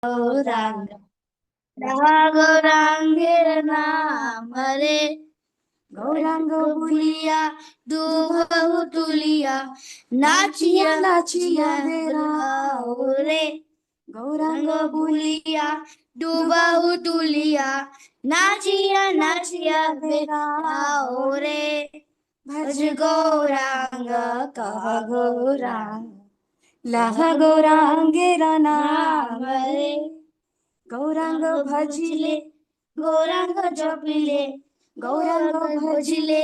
गौरांग रहा गौरांगेर नाम रे गौरांग भूलिया दुबहु तुलिया नाचिया नाचिया बेराओ रे गौरांग भूलिया दुबहु तुलिया नाचिया नाचिया बेराओ रे भज गौरांग कह गौरांग लह गौरांगेरा नाम रे गौरांग भजिले गौरांग जपिले गौरांग भजिले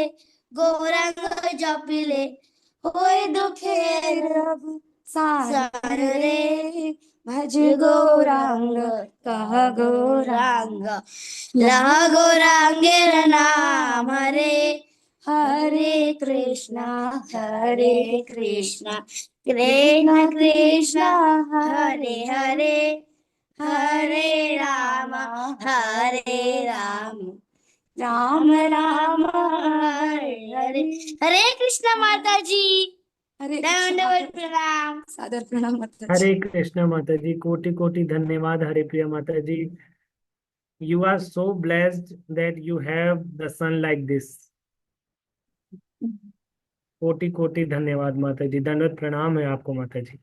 गौरांग जपिले होय दुखेर सार रे भज गौरांग कह गौरांग लह गौरांगेर नाम रे हरे कृष्णा कृष्ण कृष्ण हरे हरे हरे राम राम राम हरे हरे हरे कृष्ण माता जी। हरे दंडवत प्रणाम। सादर प्रणाम माता जी। हरे कृष्णा माता जी, कोटि कोटि धन्यवाद। हरे प्रिया माता जी, you are so blessed that you have the son like this. कोटि कोटि धन्यवाद माता जी, दंडवत प्रणाम है आपको माता जी।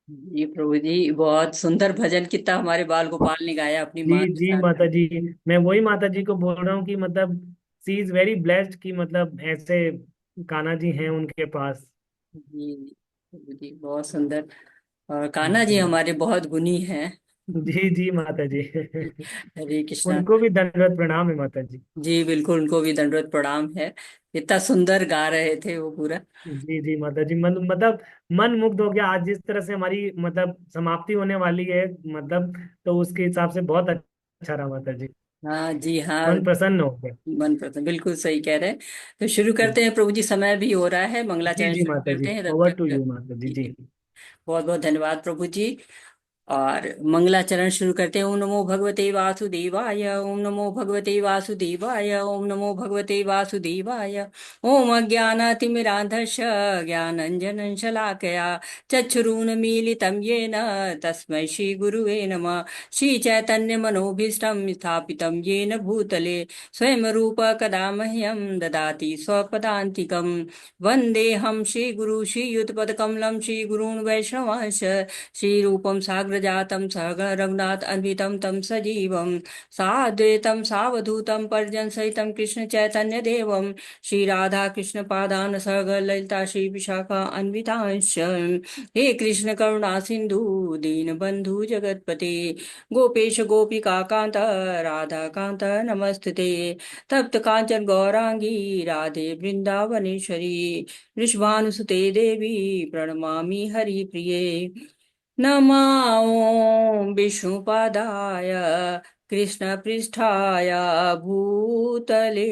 जी प्रभु जी, बहुत सुंदर भजन कितना हमारे बाल गोपाल ने गाया अपनी जी माँ के जी साथ। माता जी, मैं वही माता जी को बोल रहा हूँ कि मतलब सी इज वेरी ब्लेस्ड कि मतलब ऐसे कान्हा जी हैं उनके पास। जी प्रभु जी, बहुत सुंदर। और कान्हा जी जी हमारे बहुत गुणी हैं। जी जी माता जी। हरे कृष्णा। उनको भी दंडवत प्रणाम है माता जी। जी बिल्कुल, उनको भी दंडवत प्रणाम है। इतना सुंदर गा रहे थे वो पूरा। जी जी माता जी, मन मतलब मन मुग्ध हो गया आज जिस तरह से हमारी मतलब समाप्ति होने वाली है, मतलब तो उसके हिसाब से बहुत अच्छा रहा माता जी। हाँ जी हाँ। मन प्रसन्न हो गया। मन प्रसन्न, बिल्कुल सही कह रहे हैं। तो शुरू करते हैं प्रभु जी, समय भी हो रहा है, जी मंगलाचरण जी शुरू माता जी, करते हैं तब ओवर टू तक। यू माता जी। जी बहुत बहुत धन्यवाद प्रभु जी। और मंगलाचरण शुरू करते हैं। ओम नमो भगवते वासुदेवाय, ओम नमो भगवते वासुदेवाय, ओम नमो भगवते वासुदेवाय। ओम अज्ञानातिमिरान्धस्य ज्ञानञ्जनं शलाकया चक्षुरुन्मीलितं येन तस्मै श्रीगुरुवे नमः। श्रीचैतन्यमनोभीष्टं स्थापितं येन भूतले स्वयं रूप कदा मह्यं ददाति स्वपदान्तिकं। वन्देऽहं श्रीगुरु श्रीयुतपदकमलं श्रीगुरून् वैष्णवांश श्रीरूपं साग्रजातं सहगण रघुनाथ अन्वितं तं सजीवं साद्वैतं सावधूतं पर्जनसहितं कृष्ण चैतन्य देवं श्रीराधा कृष्ण पादान सहगण ललिता श्री विशाखा अन्वितांश। हे कृष्ण करुणा सिंधु दीनबंधु जगतपते गोपेश गोपिका कांत राधा कांत नमस्ते। तप्त कांचन गौरांगी राधे वृंदावनेश्वरी वृषभानुसुते देवी प्रणमामि हरिप्रिये। नमामो विष्णुपादाय कृष्णपृष्ठाय भूतले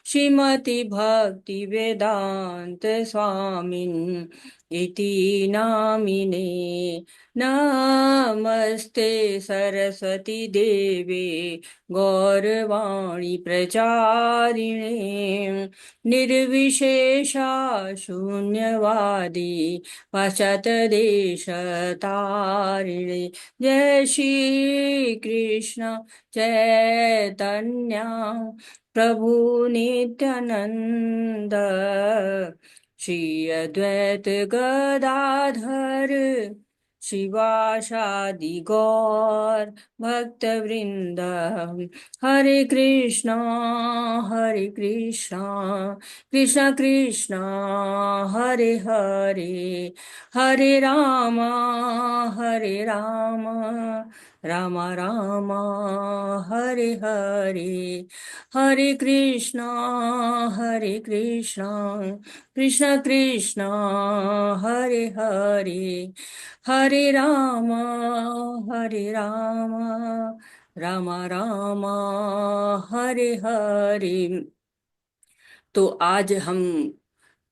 श्रीमति भक्ति वेदांत स्वामिन् इति नामिने। नमस्ते सरस्वती देवे गौरवाणी प्रचारिणे निर्विशेषा शून्यवादी पाश्चात्यदेशतारिणे। जय श्री कृष्ण चैतन्य प्रभु नित्यानंद श्री अद्वैत गदाधर शिवासादि गौर भक्त वृंद। हरे कृष्णा कृष्ण कृष्ण हरे हरे, हरे राम राम राम हरे हरे। हरे कृष्णा कृष्ण कृष्ण हरे हरे, हरे राम राम राम हरे हरे। तो आज हम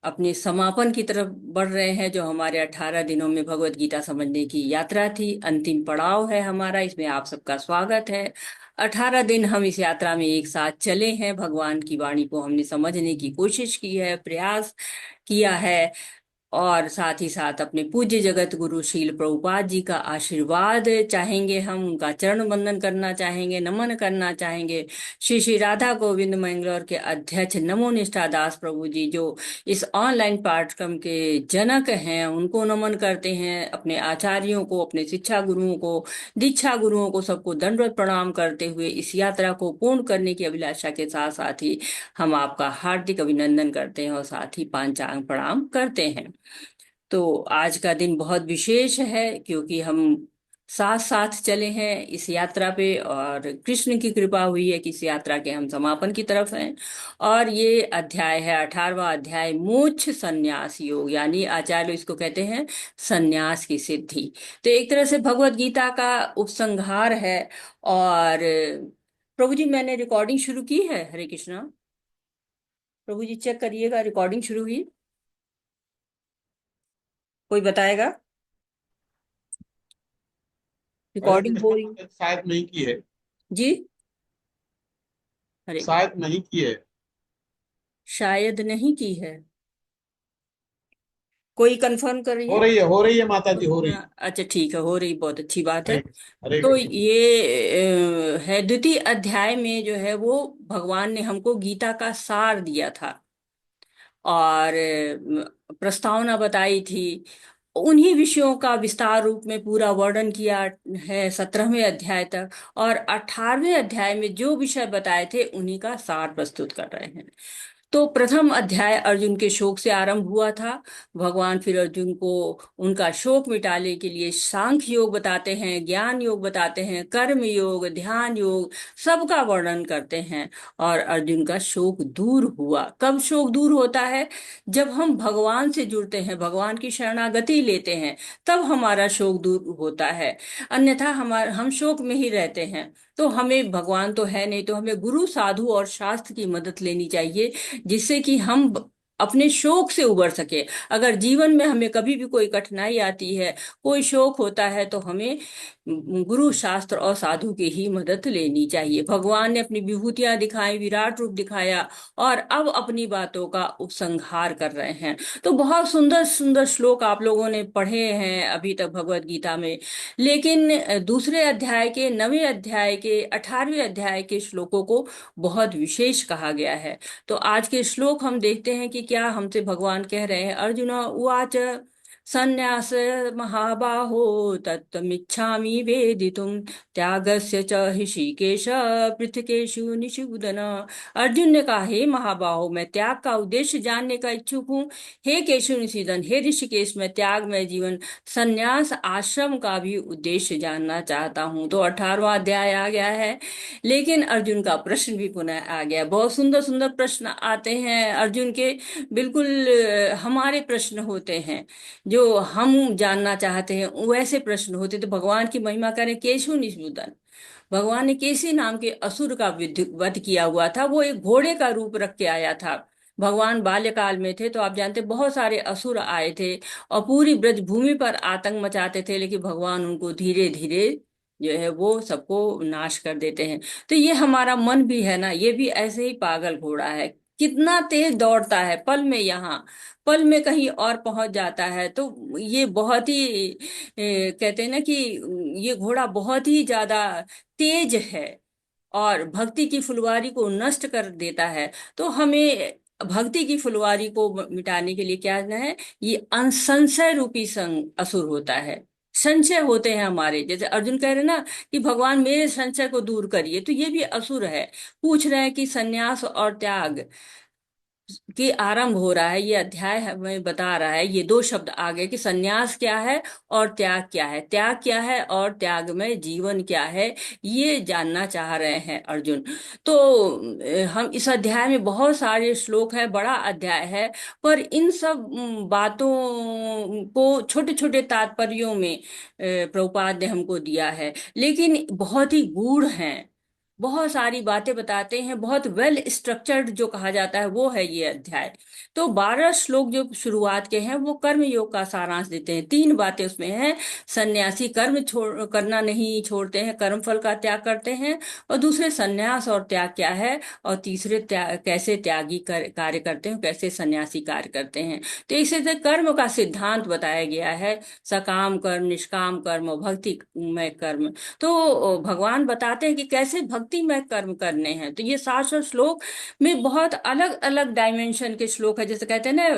अपने समापन की तरफ बढ़ रहे हैं। जो हमारे 18 दिनों में भगवत गीता समझने की यात्रा थी, अंतिम पड़ाव है हमारा। इसमें आप सबका स्वागत है। 18 दिन हम इस यात्रा में एक साथ चले हैं। भगवान की वाणी को हमने समझने की कोशिश की है, प्रयास किया है। और साथ ही साथ अपने पूज्य जगत गुरु श्रील प्रभुपाद जी का आशीर्वाद चाहेंगे, हम उनका चरण वंदन करना चाहेंगे, नमन करना चाहेंगे। श्री श्री राधा गोविंद मंगलौर के अध्यक्ष नमो निष्ठा दास प्रभु जी, जो इस ऑनलाइन पाठ्यक्रम के जनक हैं, उनको नमन करते हैं। अपने आचार्यों को, अपने शिक्षा गुरुओं को, दीक्षा गुरुओं को, सबको दंडवत प्रणाम करते हुए इस यात्रा को पूर्ण करने की अभिलाषा के साथ साथ ही हम आपका हार्दिक अभिनंदन करते हैं और साथ ही पांचांग प्रणाम करते हैं। तो आज का दिन बहुत विशेष है, क्योंकि हम साथ साथ चले हैं इस यात्रा पे, और कृष्ण की कृपा हुई है कि इस यात्रा के हम समापन की तरफ हैं। और ये अध्याय है 18वां अध्याय, मोक्ष संन्यास योग, यानी आचार्य इसको कहते हैं संन्यास की सिद्धि। तो एक तरह से भगवत गीता का उपसंहार है। और प्रभु जी, मैंने रिकॉर्डिंग शुरू की है। हरे कृष्णा। प्रभु जी चेक करिएगा, रिकॉर्डिंग शुरू हुई? कोई बताएगा? हरे रिकॉर्डिंग हो कृष्णा रही? माता शायद नहीं की है। जी। अरे, शायद नहीं की है। शायद नहीं की है। कोई कंफर्म करिए। हो रही है माता जी, हो रही है। अच्छा ठीक है, हो रही, बहुत अच्छी बात है। हरे हरे तो कृष्ण। ये है द्वितीय अध्याय में जो है वो भगवान ने हमको गीता का सार दिया था, और प्रस्तावना बताई थी। उन्हीं विषयों का विस्तार रूप में पूरा वर्णन किया है 17वें अध्याय तक, और 18वें अध्याय में जो विषय बताए थे उन्हीं का सार प्रस्तुत कर रहे हैं। तो प्रथम अध्याय अर्जुन के शोक से आरंभ हुआ था। भगवान फिर अर्जुन को उनका शोक मिटाने के लिए सांख्य योग बताते हैं, ज्ञान योग बताते हैं, कर्म योग, ध्यान योग, सबका वर्णन करते हैं। और अर्जुन का शोक दूर हुआ। कब शोक दूर होता है? जब हम भगवान से जुड़ते हैं, भगवान की शरणागति लेते हैं, तब हमारा शोक दूर होता है। अन्यथा हम शोक में ही रहते हैं। तो हमें, भगवान तो है नहीं, तो हमें गुरु, साधु और शास्त्र की मदद लेनी चाहिए, जिससे कि हम अपने शोक से उबर सके। अगर जीवन में हमें कभी भी कोई कठिनाई आती है, कोई शोक होता है, तो हमें गुरु, शास्त्र और साधु की ही मदद लेनी चाहिए। भगवान ने अपनी विभूतियां दिखाई, विराट रूप दिखाया, और अब अपनी बातों का उपसंहार कर रहे हैं। तो बहुत सुंदर सुंदर श्लोक आप लोगों ने पढ़े हैं अभी तक भगवत गीता में। लेकिन दूसरे अध्याय के, 9वें अध्याय के, 18वें अध्याय के श्लोकों को बहुत विशेष कहा गया है। तो आज के श्लोक हम देखते हैं कि क्या हमसे भगवान कह रहे हैं। अर्जुन उवाच संन्यास महाबाहो तत्त्वमिच्छामि वेदितुम त्यागस्य च ऋषिकेश पृथकेषु निषूदन। अर्जुन ने कहा, हे महाबाहो, मैं त्याग का उद्देश्य जानने का इच्छुक हूँ। हे केशु निषूदन, हे ऋषिकेश, मैं त्याग में जीवन, संन्यास आश्रम का भी उद्देश्य जानना चाहता हूँ। तो 18वां अध्याय आ गया है। लेकिन अर्जुन का प्रश्न भी पुनः आ गया। बहुत सुंदर सुंदर प्रश्न आते हैं अर्जुन के, बिल्कुल हमारे प्रश्न होते हैं जो हम जानना चाहते हैं, वैसे प्रश्न होते। तो भगवान की महिमा करें। केशु निषूदन, भगवान ने केसी नाम के असुर का वध किया हुआ था। वो एक घोड़े का रूप रख के आया था। भगवान बाल्यकाल में थे तो आप जानते, बहुत सारे असुर आए थे और पूरी ब्रज भूमि पर आतंक मचाते थे, लेकिन भगवान उनको धीरे धीरे जो है वो सबको नाश कर देते हैं। तो ये हमारा मन भी है ना, ये भी ऐसे ही पागल घोड़ा है। कितना तेज दौड़ता है, पल में यहाँ, पल में कहीं और पहुंच जाता है। तो ये बहुत ही कहते हैं ना कि ये घोड़ा बहुत ही ज्यादा तेज है और भक्ति की फुलवारी को नष्ट कर देता है। तो हमें भक्ति की फुलवारी को मिटाने के लिए क्या करना है? ये असंशय रूपी असुर होता है। संशय होते हैं हमारे, जैसे अर्जुन कह रहे हैं ना कि भगवान मेरे संशय को दूर करिए, तो ये भी असुर है। पूछ रहे हैं कि सन्यास और त्याग की आरंभ हो रहा है। ये अध्याय हमें बता रहा है, ये दो शब्द आ गए कि सन्यास क्या है और त्याग क्या है, त्याग क्या है और त्याग में जीवन क्या है, ये जानना चाह रहे हैं अर्जुन। तो हम इस अध्याय में, बहुत सारे श्लोक है, बड़ा अध्याय है, पर इन सब बातों को छोटे छोटे तात्पर्यों में प्रभुपाद ने हमको दिया है, लेकिन बहुत ही गूढ़ हैं। बहुत सारी बातें बताते हैं, बहुत वेल स्ट्रक्चर्ड जो कहा जाता है वो है ये अध्याय। तो 12 श्लोक जो शुरुआत के हैं वो कर्म योग का सारांश देते हैं। 3 बातें उसमें हैं। सन्यासी कर्म छोड़ करना नहीं छोड़ते हैं, कर्म फल का त्याग करते हैं। और दूसरे सन्यास और त्याग क्या है, और तीसरे कैसे त्यागी कार्य करते हैं, कैसे सन्यासी कार्य करते हैं। तो इससे कर्म का सिद्धांत बताया गया है, सकाम कर्म, निष्काम कर्म और भक्तिमय कर्म। तो भगवान बताते हैं कि कैसे भक्तिमय कर्म करने हैं। तो ये 700 श्लोक में बहुत अलग अलग डायमेंशन के श्लोक है। जैसे कहते हैं ना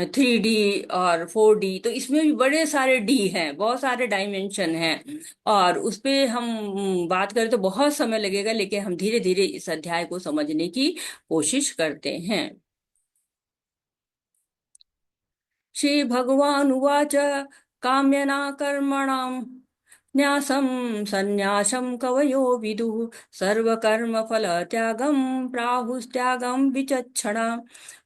3D और 4D, तो इसमें भी बड़े सारे डी हैं, बहुत सारे डायमेंशन हैं। और उस पे हम बात करें तो बहुत समय लगेगा, लेकिन हम धीरे धीरे इस अध्याय को समझने की कोशिश करते हैं। श्री भगवान उवाच काम्यना कर्मणां न्यासं सन्यासं कवयो विदुः सर्वकर्म फल त्यागम प्राहुस्त्यागम विचक्षणा।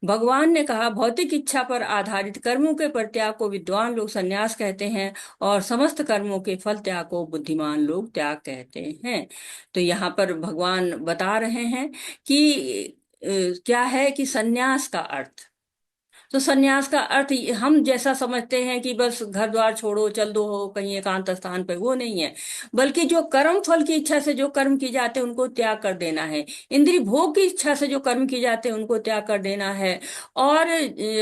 भगवान ने कहा, भौतिक इच्छा पर आधारित कर्मों के परित्याग को विद्वान लोग सन्यास कहते हैं, और समस्त कर्मों के फल त्याग को बुद्धिमान लोग त्याग कहते हैं। तो यहाँ पर भगवान बता रहे हैं कि क्या है कि सन्यास का अर्थ। तो सन्यास का अर्थ हम जैसा समझते हैं कि बस घर द्वार छोड़ो चल दो हो कहीं एकांत स्थान पे, वो नहीं है। बल्कि जो कर्म फल की इच्छा से जो कर्म किए जाते हैं उनको त्याग कर देना है। इंद्रिय भोग की इच्छा से जो कर्म किए जाते हैं उनको त्याग कर देना है। और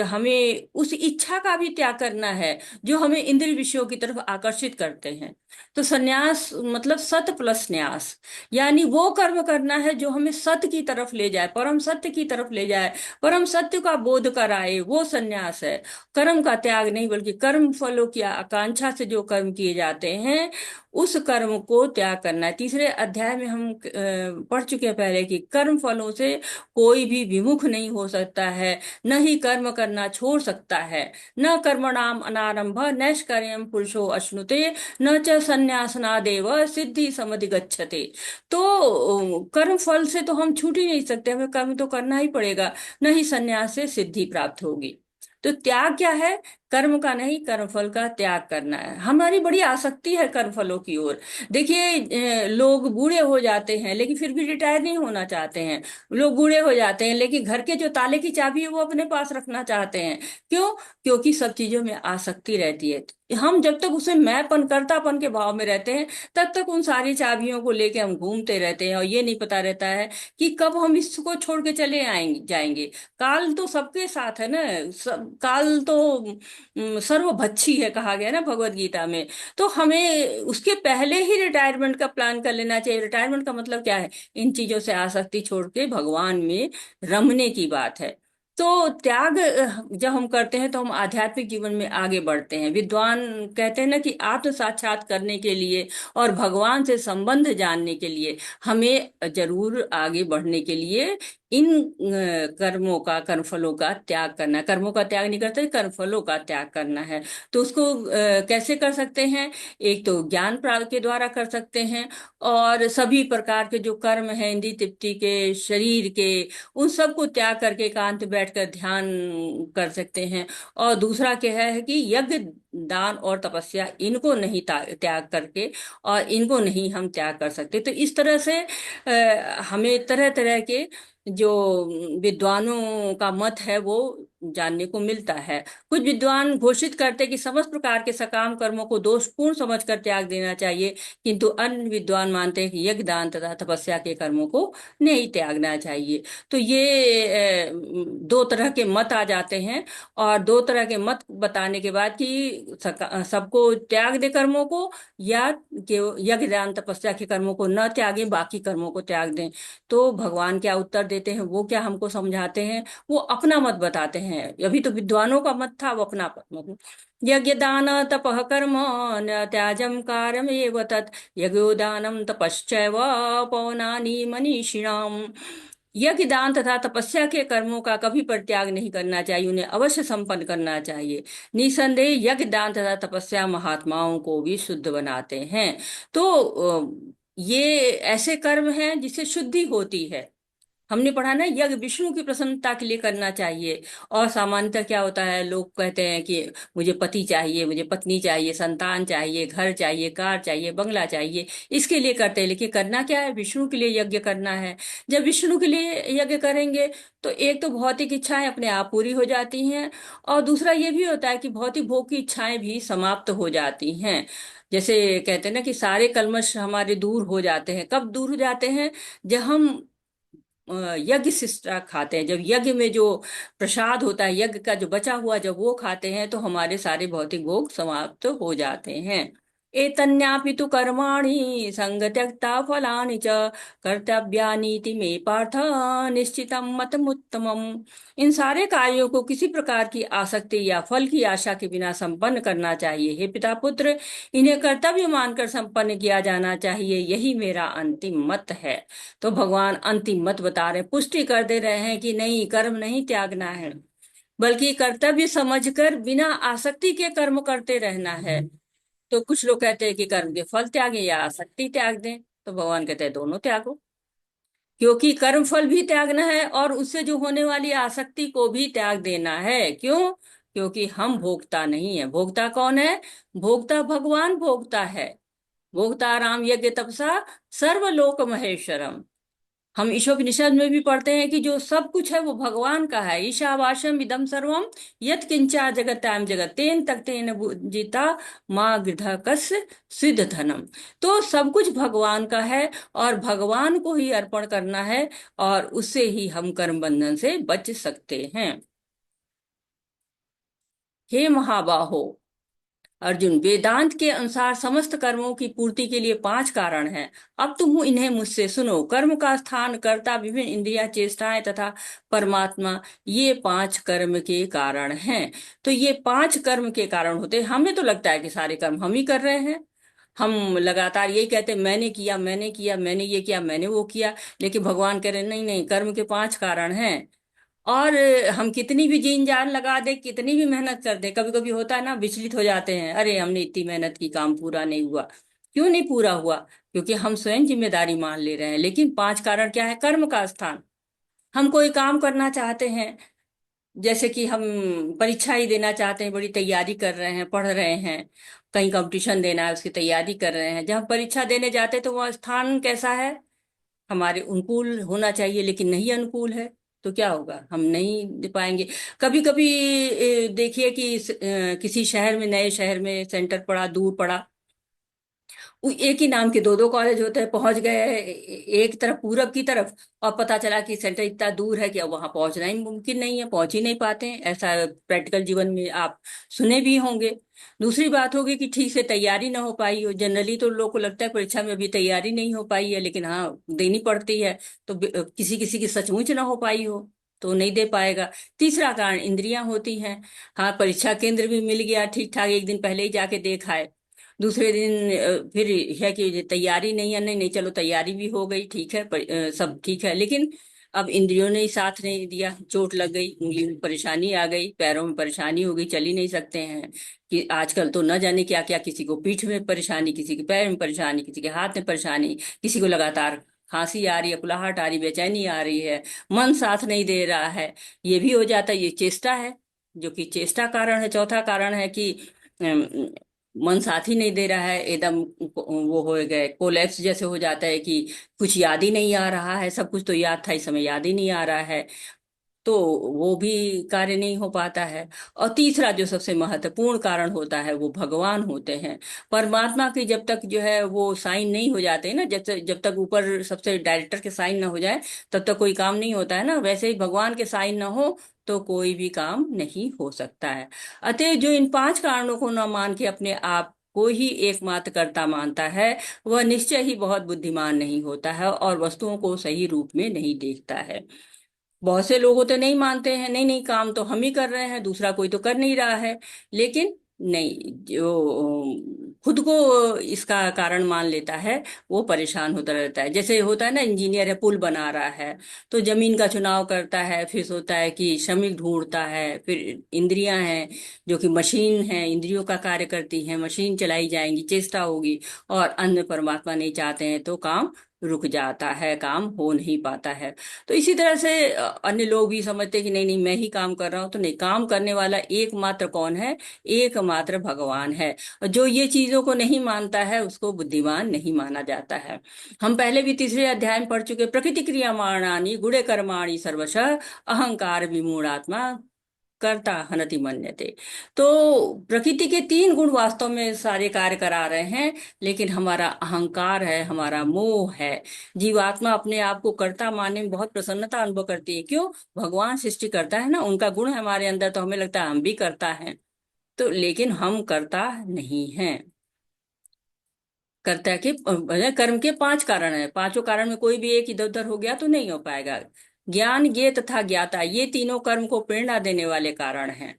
हमें उस इच्छा का भी त्याग करना है जो हमें इंद्रिय विषयों की तरफ आकर्षित करते हैं। तो सन्यास मतलब सत प्लस न्यास, यानी वो कर्म करना है जो हमें सत्य की तरफ ले जाए, परम सत्य की तरफ ले जाए, परम सत्य का बोध कराए, वो सन्यास है। कर्म का त्याग नहीं, बल्कि कर्म फलों की आकांक्षा से जो कर्म किए जाते हैं उस कर्म को त्याग करना है। तीसरे अध्याय में हम पढ़ चुके हैं पहले कि कर्म फलों से कोई भी विमुख नहीं हो सकता है, न ही कर्म करना छोड़ सकता है। न कर्मणाम अनारंभ नैष्कर्म्यम पुरुषो अश्नुते न च संन्यासनादेव सिद्धि समधिगच्छते। तो कर्म फल से तो हम छूट ही नहीं सकते, हमें कर्म तो करना ही पड़ेगा, न ही संन्यास से सिद्धि प्राप्त होगी। तो त्याग क्या है, कर्म का नहीं कर्मफल का त्याग करना है। हमारी बड़ी आसक्ति है कर्मफलों की ओर। देखिए लोग बूढ़े हो जाते हैं लेकिन फिर भी रिटायर नहीं होना चाहते हैं। लोग बूढ़े हो जाते हैं लेकिन घर के जो ताले की चाबी है वो अपने पास रखना चाहते हैं। क्यों? क्योंकि सब चीजों में आसक्ति रहती है। हम जब तक उसे मैंपन कर्तापन के भाव में रहते हैं तब तक उन सारी चाबियों को लेके हम घूमते रहते हैं, और ये नहीं पता रहता है कि कब हम इसको छोड़ के चले आएंगे जाएंगे। काल तो सबके साथ है ना, काल तो सर्वभक्षी है कहा गया ना भगवत गीता में। तो हमें उसके पहले ही रिटायरमेंट का प्लान कर लेना चाहिए। रिटायरमेंट का मतलब क्या है, इन चीजों से आसक्ति छोड़ के भगवान में रमने की बात है। तो त्याग जब हम करते हैं तो हम आध्यात्मिक जीवन में आगे बढ़ते हैं। विद्वान कहते हैं ना कि आत्म साक्षात करने के लिए और भगवान से संबंध जानने के लिए हमें जरूर आगे बढ़ने के लिए इन कर्मों का कर्मफलों का त्याग करना है। कर्मों का त्याग नहीं करते, कर्मफलों का त्याग करना है। तो उसको कैसे कर सकते हैं? एक तो ज्ञान प्राप्त के द्वारा कर सकते हैं, और सभी प्रकार के जो कर्म हैं इंद्रिय तृप्ति के, शरीर के, उन सबको त्याग करके एकांत बैठकर ध्यान कर सकते हैं। और दूसरा क्या है कि यज्ञ दान और तपस्या, इनको नहीं त्याग करके, और इनको नहीं हम त्याग कर सकते। तो इस तरह से हमें तरह तरह के जो विद्वानों का मत है वो जानने को मिलता है। कुछ विद्वान घोषित करते कि समस्त प्रकार के सकाम कर्मों को दोषपूर्ण समझकर त्याग देना चाहिए, किंतु अन्य विद्वान मानते हैं कि यज्ञ दान तथा तपस्या के कर्मों को नहीं त्यागना चाहिए। तो ये दो तरह के मत आ जाते हैं, और दो तरह के मत बताने के बाद कि सबको त्याग दे कर्मों को, या कि यज्ञ दान तपस्या के कर्मों को न त्यागें, बाकी कर्मों को त्याग दें। तो भगवान क्या उत्तर देते हैं, वो क्या हमको समझाते हैं? वो अपना मत बताते हैं। अभी तो विद्वानों का मत था, वो अपना मत। यज्ञ दान तपः कर्म न त्याजम कार्यमेव तत् यज्ञोदानम तपश्चैव पौनानि मनीषिणाम। यज्ञ दान तथा तपस्या के कर्मों का कभी परित्याग नहीं करना चाहिए, उन्हें अवश्य संपन्न करना चाहिए। निसंदेह यज्ञ दान तथा तपस्या महात्माओं को भी शुद्ध बनाते हैं। तो ये ऐसे कर्म हैं जिससे शुद्धि होती है। हमने पढ़ा ना, यज्ञ विष्णु की प्रसन्नता के लिए करना चाहिए। और सामान्यतः क्या होता है, लोग कहते हैं कि मुझे पति चाहिए, मुझे पत्नी चाहिए, संतान चाहिए, घर चाहिए, कार चाहिए, बंगला चाहिए, इसके लिए करते हैं। लेकिन करना क्या है, विष्णु के लिए यज्ञ करना है। जब विष्णु के लिए यज्ञ करेंगे तो एक तो भौतिक इच्छाएं अपने आप पूरी हो जाती हैं, और दूसरा ये भी होता है कि भौतिक भोग की इच्छाएं भी समाप्त हो जाती हैं। जैसे कहते हैं ना कि सारे कल्मश हमारे दूर हो जाते हैं। कब दूर हो जाते हैं? जब हम यज्ञ शिष्टा खाते हैं, जब यज्ञ में जो प्रसाद होता है, यज्ञ का जो बचा हुआ, जब वो खाते हैं तो हमारे सारे भौतिक भोग समाप्त हो जाते हैं। एतन्यापि तु कर्माणि संग त्यक्ता फलानि च कर्तव्यानीति मे पार्थ निश्चितम मतमुत्तमम। इन सारे कार्यों को किसी प्रकार की आसक्ति या फल की आशा के बिना संपन्न करना चाहिए। हे पिता पुत्र, इन्हें कर्तव्य मानकर संपन्न किया जाना चाहिए, यही मेरा अंतिम मत है। तो भगवान अंतिम मत बता रहे, पुष्टि कर दे रहे हैं कि नहीं, कर्म नहीं त्यागना है, बल्कि कर्तव्य समझकर बिना आसक्ति के कर्म करते रहना है। तो कुछ लोग कहते हैं कि कर्म के फल त्यागें या आसक्ति त्याग दें, तो भगवान कहते हैं दोनों त्यागो, क्योंकि कर्म फल भी त्यागना है और उससे जो होने वाली आसक्ति को भी त्याग देना है। क्यों? क्योंकि हम भोक्ता नहीं है। भोक्ता कौन है? भोक्ता भगवान भोक्ता है। भोक्ता राम यज्ञ तपसा सर्वलोक महेश्वरम। हम ईशोपनिषद में भी पढ़ते हैं कि जो सब कुछ है वो भगवान का है। ईशावास्यम इदम सर्वम यत् किंचा जगत्याम जगत तेन तक्तेन जीता माँ गृधकस्य सिद्ध धनम। तो सब कुछ भगवान का है और भगवान को ही अर्पण करना है, और उससे ही हम कर्म बंधन से बच सकते हैं। हे महाबाहो अर्जुन, वेदांत के अनुसार समस्त कर्मों की पूर्ति के लिए 5 कारण हैं। अब तुम इन्हें मुझसे सुनो। कर्म का स्थान, कर्ता, विभिन्न इंद्रियां, चेष्टाएं तथा परमात्मा, ये 5 कर्म के कारण हैं। तो ये 5 कर्म के कारण होते हैं। हमें तो लगता है कि सारे कर्म हम ही कर रहे हैं, हम लगातार यही कहते हैं मैंने किया, मैंने किया, मैंने ये किया, मैंने वो किया। लेकिन भगवान कह रहे हैं नहीं नहीं, कर्म के 5 कारण हैं। और हम कितनी भी जीन जान लगा दे, कितनी भी मेहनत कर दे, कभी कभी होता है ना, विचलित हो जाते हैं, अरे हमने इतनी मेहनत की, काम पूरा नहीं हुआ। क्यों नहीं पूरा हुआ? क्योंकि हम स्वयं जिम्मेदारी मान ले रहे हैं। लेकिन 5 कारण क्या है? कर्म का स्थान। हम कोई काम करना चाहते हैं, जैसे कि हम परीक्षा ही देना चाहते हैं, बड़ी तैयारी कर रहे हैं, पढ़ रहे हैं, कहीं कंपटीशन देना है, उसकी तैयारी कर रहे हैं। जब हम परीक्षा देने जाते हैं तो वह स्थान कैसा है? हमारे अनुकूल होना चाहिए, लेकिन नहीं अनुकूल है, तो क्या होगा? हम नहीं दे पाएंगे। कभी कभी देखिए कि किसी शहर में, नए शहर में सेंटर पड़ा, दूर पड़ा, एक ही नाम के 2 2 कॉलेज होते हैं, पहुंच गए एक तरफ, पूरब की तरफ, और पता चला कि सेंटर इतना दूर है कि अब वहां पहुंचना ही मुमकिन नहीं है, पहुंच ही नहीं पाते हैं। ऐसा प्रैक्टिकल जीवन में आप सुने भी होंगे। दूसरी बात होगी कि ठीक से तैयारी ना हो पाई हो। जनरली तो लोग को लगता है परीक्षा में अभी तैयारी नहीं हो पाई है, लेकिन हाँ देनी पड़ती है। तो किसी किसी की सचमुच ना हो पाई हो तो नहीं दे पाएगा। तीसरा कारण इंद्रियां होती हैं। हाँ, परीक्षा केंद्र भी मिल गया ठीक ठाक, एक दिन पहले ही जाके देखा है, दूसरे दिन फिर है कि तैयारी नहीं है, नहीं नहीं चलो तैयारी भी हो गई, ठीक है, सब ठीक है, लेकिन अब इंद्रियों ने ही साथ नहीं दिया, चोट लग गई, उंगली में परेशानी आ गई, पैरों में परेशानी हो गई, चल ही नहीं सकते हैं। कि आजकल तो न जाने क्या क्या, किसी को पीठ में परेशानी, किसी के पैर में परेशानी, किसी के हाथ में परेशानी, किसी को लगातार खांसी आ रही है, कुलाहट आ रही, बेचैनी आ रही है, मन साथ नहीं दे रहा है, ये भी हो जाता है। ये चेष्टा है, जो कि चेष्टा कारण है। चौथा कारण है कि मन साथ ही नहीं दे रहा है, एकदम वो हो गए, कोलैप्स जैसे हो जाता है कि कुछ याद ही नहीं आ रहा है, सब कुछ तो याद था, इस समय याद ही नहीं आ रहा है, तो वो भी कार्य नहीं हो पाता है। और तीसरा जो सबसे महत्वपूर्ण कारण होता है वो भगवान होते हैं। परमात्मा की जब तक जो है वो साइन नहीं हो जाते ना, जब तक ऊपर सबसे डायरेक्टर के साइन ना हो जाए तब तक कोई काम नहीं होता है ना, वैसे ही भगवान के साइन ना हो तो कोई भी काम नहीं हो सकता है। अतः जो इन 5 कारणों को न मान के अपने आप को ही एकमात्र कर्ता मानता है, वह निश्चय ही बहुत बुद्धिमान नहीं होता है और वस्तुओं को सही रूप में नहीं देखता है। बहुत से लोग होते नहीं मानते हैं, नहीं नहीं काम तो हम ही कर रहे हैं, दूसरा कोई तो कर नहीं रहा है। लेकिन नहीं, जो खुद को इसका कारण मान लेता है वो परेशान होता रहता है। जैसे होता है ना, इंजीनियर है, पुल बना रहा है, तो जमीन का चुनाव करता है, फिर सोचता है कि श्रमिक ढूंढता है, फिर इंद्रियां हैं जो कि मशीन है, इंद्रियों का कार्य करती हैं, मशीन चलाई जाएंगी, चेष्टा होगी, और अन्य परमात्मा नहीं चाहते हैं तो काम रुक जाता है, काम हो नहीं पाता है। तो इसी तरह से अन्य लोग भी समझते हैं कि नहीं नहीं मैं ही काम कर रहा हूं, तो नहीं, काम करने वाला एकमात्र कौन है? एकमात्र भगवान है। और जो ये चीजों को नहीं मानता है उसको बुद्धिमान नहीं माना जाता है। हम पहले भी तीसरे अध्याय में पढ़ चुके, प्रकृति क्रियमाणानि गुणे कर्माणि सर्वशः अहंकार विमूढ़ात्मा कर्ता हनति मन्यते। तो प्रकृति के तीन गुण वास्तव में सारे कार्य करा रहे हैं, लेकिन हमारा अहंकार है, हमारा मोह है। जीवात्मा अपने आप को कर्ता मानने में बहुत प्रसन्नता अनुभव करती है। क्यों? भगवान सृष्टि करता है ना, उनका गुण है हमारे अंदर, तो हमें लगता है हम भी करता है। तो लेकिन हम कर्ता नहीं हैं। कर्ता के कर्म के पांच कारण है, पांचों कारण में कोई भी एक इधर उधर हो गया तो नहीं हो पाएगा। ज्ञान, ज्ञेय तथा ज्ञाता, ये तीनों कर्म को प्रेरणा देने वाले कारण हैं।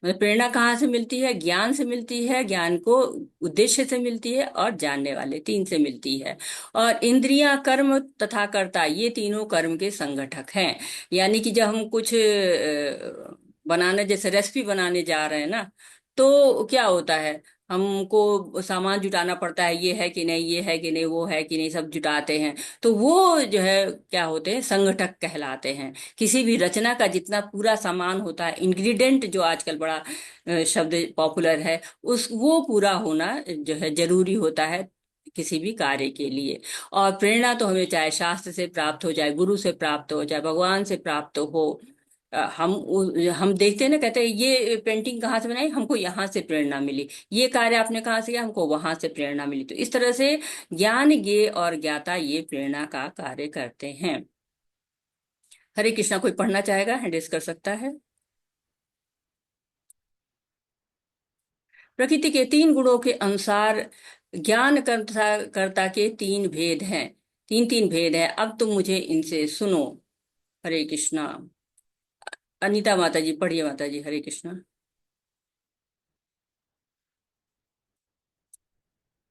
मतलब प्रेरणा कहाँ से मिलती है? ज्ञान से मिलती है, ज्ञान को उद्देश्य से मिलती है, और जानने वाले तीन से मिलती है। और इंद्रियां, कर्म तथा कर्ता, ये तीनों कर्म के संगठक हैं। यानी कि जब हम कुछ बनाने, जैसे रेसिपी बनाने जा रहे हैं ना, तो क्या होता है, हमको सामान जुटाना पड़ता है, ये है कि नहीं, ये है कि नहीं, वो है कि नहीं, सब जुटाते हैं। तो वो जो है क्या होते हैं? संगठक कहलाते हैं। किसी भी रचना का जितना पूरा सामान होता है, इंग्रेडिएंट जो आजकल बड़ा शब्द पॉपुलर है, उस वो पूरा होना जो है जरूरी होता है किसी भी कार्य के लिए। और प्रेरणा तो हमें चाहे शास्त्र से प्राप्त हो, चाहे गुरु से प्राप्त हो, चाहे भगवान से प्राप्त हो। हम देखते हैं ना, कहते हैं ये पेंटिंग कहाँ से बनाई, हमको यहाँ से प्रेरणा मिली। ये कार्य आपने कहाँ से किया, हमको वहां से प्रेरणा मिली। तो इस तरह से ज्ञान, ज्ञेय और ज्ञाता ये प्रेरणा का कार्य करते हैं। हरे कृष्णा, कोई पढ़ना चाहेगा, हैंडल्स कर सकता है। प्रकृति के तीन गुणों के अनुसार ज्ञान कर्ता के तीन भेद हैं, तीन तीन भेद हैं। अब तुम मुझे इनसे सुनो। हरे कृष्णा। अनीता माता जी पढ़िए। माता जी, हरे कृष्णा।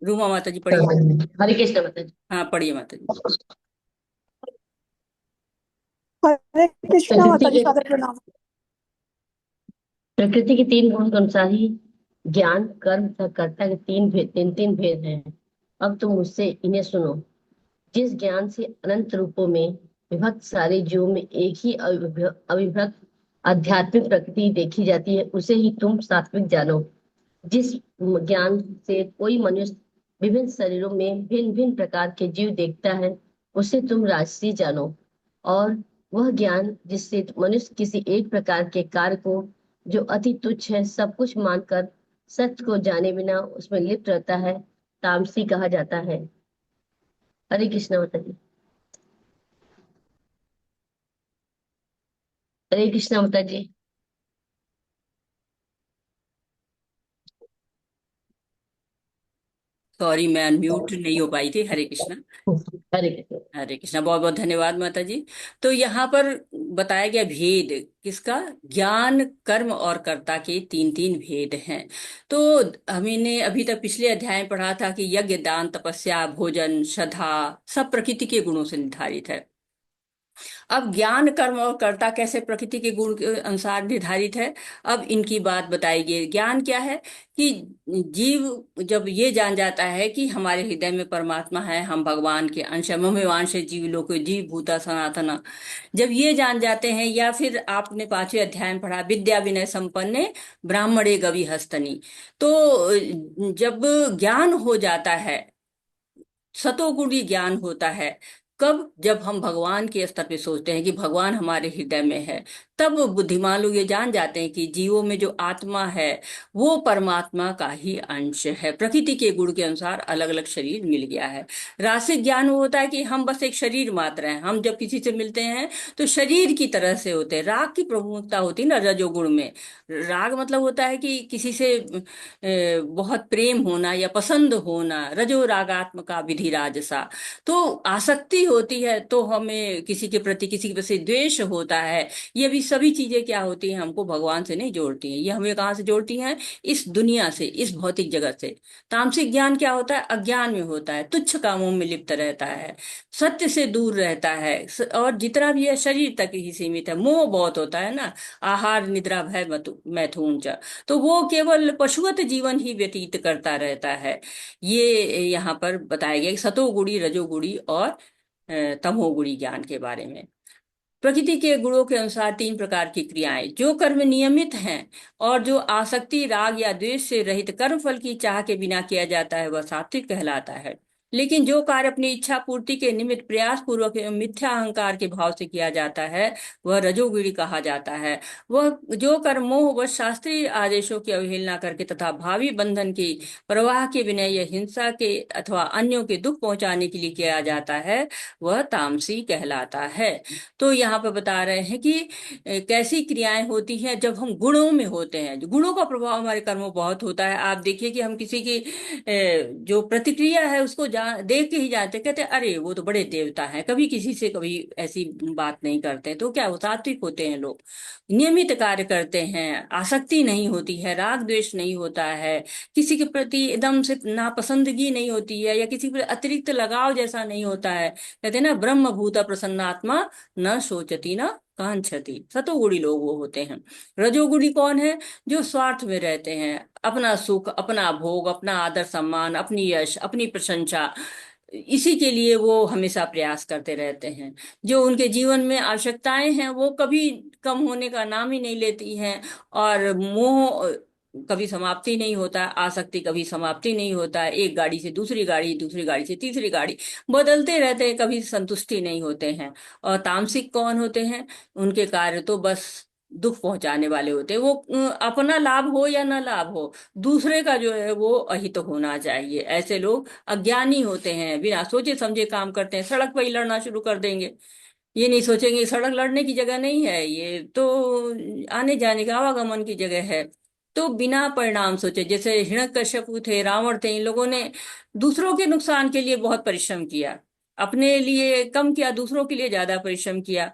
रूमा माता जी पढ़िए। हरे कृष्ण माता जी। हाँ पढ़िए माता जी। हरे कृष्णा माता जी, सादर प्रणाम। प्रकृति के तीन गुण के अनुसार ही ज्ञान, कर्म तथा कर्ता के तीन तीन भेद हैं। अब तुम मुझसे इन्हें सुनो। जिस ज्ञान से अनंत रूपों में विभक्त सारे जीवों में एक ही अविभक्त आध्यात्मिक प्रकृति देखी जाती है, उसे ही तुम सात्विक जानो। जिस ज्ञान से कोई मनुष्य विभिन्न शरीरों में भिन्न भिन्न प्रकार के जीव देखता है, उसे तुम राजसी जानो। और वह ज्ञान जिससे मनुष्य किसी एक प्रकार के कार्य को, जो अति तुच्छ है, सब कुछ मानकर सत्य को जाने बिना उसमें लिप्त रहता है, तामसी कहा जाता है। हरे कृष्ण माता जी। हरे कृष्ण माता जी। सॉरी, मैं अनम्यूट नहीं हो पाई थी। हरे कृष्णा। हरे कृष्ण। हरे कृष्णा, बहुत बहुत धन्यवाद माता जी। तो यहाँ पर बताया गया भेद किसका? ज्ञान, कर्म और कर्ता के तीन तीन भेद हैं। तो हमने अभी तक पिछले अध्याय में पढ़ा था कि यज्ञ, दान, तपस्या, भोजन, श्रद्धा सब प्रकृति के गुणों से निर्धारित है। अब ज्ञान, कर्म और कर्ता कैसे प्रकृति के गुण के अनुसार निर्धारित है, अब इनकी बात बताई गई। ज्ञान क्या है कि जीव जब ये जान जाता है कि हमारे हृदय में परमात्मा है, हम भगवान के अंश हैं, ममेवांश जीव लोक जीव भूता सनातना, जब ये जान जाते हैं, या फिर आपने पांचवें अध्याय में पढ़ा विद्या विनय संपन्ने ब्राह्मणे गवि हस्तनी। तो जब ज्ञान हो जाता है, सतोगुणी ज्ञान होता है, कब? जब हम भगवान के स्तर पे सोचते हैं कि भगवान हमारे हृदय में है, तब बुद्धिमान लोग ये जान जाते हैं कि जीवों में जो आत्मा है वो परमात्मा का ही अंश है। प्रकृति के गुण के अनुसार अलग अलग शरीर मिल गया है। रासिक ज्ञान वो होता है कि हम बस एक शरीर मात्र हैं, हम जब किसी से मिलते हैं तो शरीर की तरह से होते हैं। राग की प्रमुखता होती है ना रजोगुण में। राग मतलब होता है कि किसी से बहुत प्रेम होना या पसंद होना, रजो रागात्मका विधि राजसा। तो आसक्ति होती है, तो हमें किसी के प्रति किसी के प्रति द्वेष होता है। ये भी सभी चीजें क्या होती हैं, हमको भगवान से नहीं जोड़ती हैं, ये हमें कहाँ से जोड़ती हैं? इस दुनिया से, इस भौतिक जगत से। तामसिक ज्ञान क्या होता है? अज्ञान में होता है, तुच्छ कामों में लिप्त रहता है, सत्य से दूर रहता है, और जितना भी है शरीर तक ही सीमित है। मोह बहुत होता है ना, आहार निद्रा भय मैथुन च, तो वो केवल पशुवत जीवन ही व्यतीत करता रहता है। ये यहाँ पर बताया गया कि सतोगुणी, रजोगुणी और तमोगुणी ज्ञान के बारे में। प्रकृति के गुणों के अनुसार तीन प्रकार की क्रियाएं, जो कर्म नियमित हैं और जो आसक्ति राग या द्वेष से रहित कर्म फल की चाह के बिना किया जाता है, वह सात्विक कहलाता है। लेकिन जो कार्य अपनी इच्छा पूर्ति के निमित्त प्रयास पूर्वक एवं मिथ्या अहंकार के भाव से किया जाता है, वह रजोगुणी कहा जाता है। वह जो कर्म मोह व शास्त्रीय आदेशों की अवहेलना करके तथा भावी बंधन की प्रवाह के विनय या हिंसा के अथवा अन्यों के दुख पहुंचाने के लिए किया जाता है, वह तामसी कहलाता है। तो यहाँ पे बता रहे हैं कि कैसी क्रियाएं होती हैं जब हम गुणों में होते हैं। गुणों का प्रभाव हमारे कर्मों पर बहुत होता है। आप देखिए कि हम किसी की जो प्रतिक्रिया है उसको देख के ही जानते, कहते हैं अरे वो तो बड़े देवता हैं, कभी किसी से कभी ऐसी बात नहीं करते। तो क्या वो सात्विक होते हैं लोग, नियमित कार्य करते हैं, आसक्ति नहीं होती है, राग द्वेष नहीं होता है, किसी के प्रति एकदम से नापसंदगी नहीं होती है, या किसी पर अतिरिक्त लगाव जैसा नहीं होता है। कहते हैं ना, ब्रह्म भूत प्रसन्नात्मा न शोचती न कांक्षति। सतोगुणी लोग वो होते हैं। रजोगुणी कौन है? जो स्वार्थ में रहते हैं, अपना सुख, अपना भोग, अपना आदर सम्मान, अपनी यश, अपनी प्रशंसा, इसी के लिए वो हमेशा प्रयास करते रहते हैं। जो उनके जीवन में आवश्यकताएं हैं वो कभी कम होने का नाम ही नहीं लेती हैं, और मोह कभी समाप्ति नहीं होता, आसक्ति कभी समाप्ति नहीं होता है। एक गाड़ी से दूसरी गाड़ी, दूसरी गाड़ी से तीसरी गाड़ी बदलते रहते हैं, कभी संतुष्टि नहीं होते हैं। और तामसिक कौन होते हैं? उनके कार्य तो बस दुख पहुंचाने वाले होते हैं। वो अपना लाभ हो या ना लाभ हो, दूसरे का जो है वो अहित होना चाहिए। ऐसे लोग अज्ञानी होते हैं, बिना सोचे समझे काम करते हैं। सड़क पर ही लड़ना शुरू कर देंगे, ये नहीं सोचेंगे सड़क लड़ने की जगह नहीं है, ये तो आने जाने का आवागमन की जगह है। तो बिना परिणाम सोचे, जैसे हिरण्यकश्यपु थे, रावण थे, इन लोगों ने दूसरों के नुकसान के लिए बहुत परिश्रम किया, अपने लिए कम किया, दूसरों के लिए ज्यादा परिश्रम किया।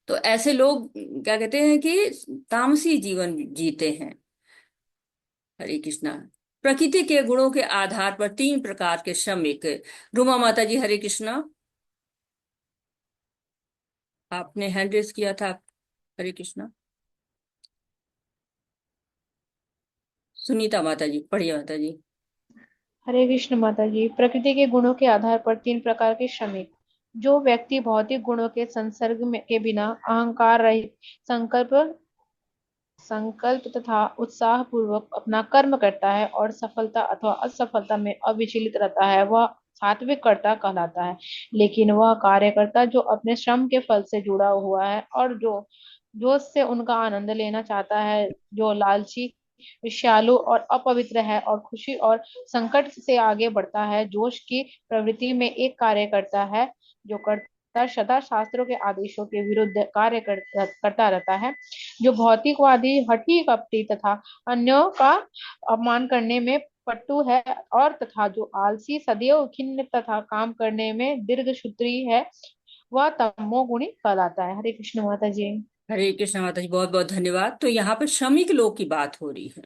तो ऐसे लोग क्या कहते हैं कि तामसी जीवन जीते हैं। हरे कृष्णा। प्रकृति के गुणों के आधार पर तीन प्रकार के श्रमिक। रुमा माता जी, हरे कृष्णा, आपने हैंड रेस किया था। हरे कृष्णा। सुनीता माता जी, पढ़िए माता जी। हरे कृष्ण माता जी। प्रकृति के गुणों के आधार पर तीन प्रकार के श्रमिक। जो व्यक्ति भौतिक गुणों के संसर्ग में के बिना अहंकार रहित संकल्प संकल्प तथा उत्साह पूर्वक अपना कर्म करता है और सफलता अथवा असफलता में अविचलित रहता है, वह सात्विक कर्ता कहलाता है। लेकिन वह कार्यकर्ता जो अपने श्रम के फल से जुड़ा हुआ है और जो जोश से उनका आनंद लेना चाहता है, जो लालची, विषयालु और अपवित्र है और खुशी और संकट से आगे बढ़ता है, जोश की प्रवृत्ति में एक कार्य करता है, जो करता सदा शास्त्रों के आदेशों के विरुद्ध कार्य करता रहता है, जो भौतिकवादी, हठी कपटी तथा अन्यों का अपमान करने में पट्टू है, और तथा जो आलसी, सदैव खिन्न तथा काम करने में दीर्घसूत्री है, वह तमोगुणी कहलाता है। हरे कृष्ण माता जी। हरे कृष्ण माता जी, बहुत बहुत धन्यवाद। तो यहाँ पर श्रमिक लोग की बात हो रही है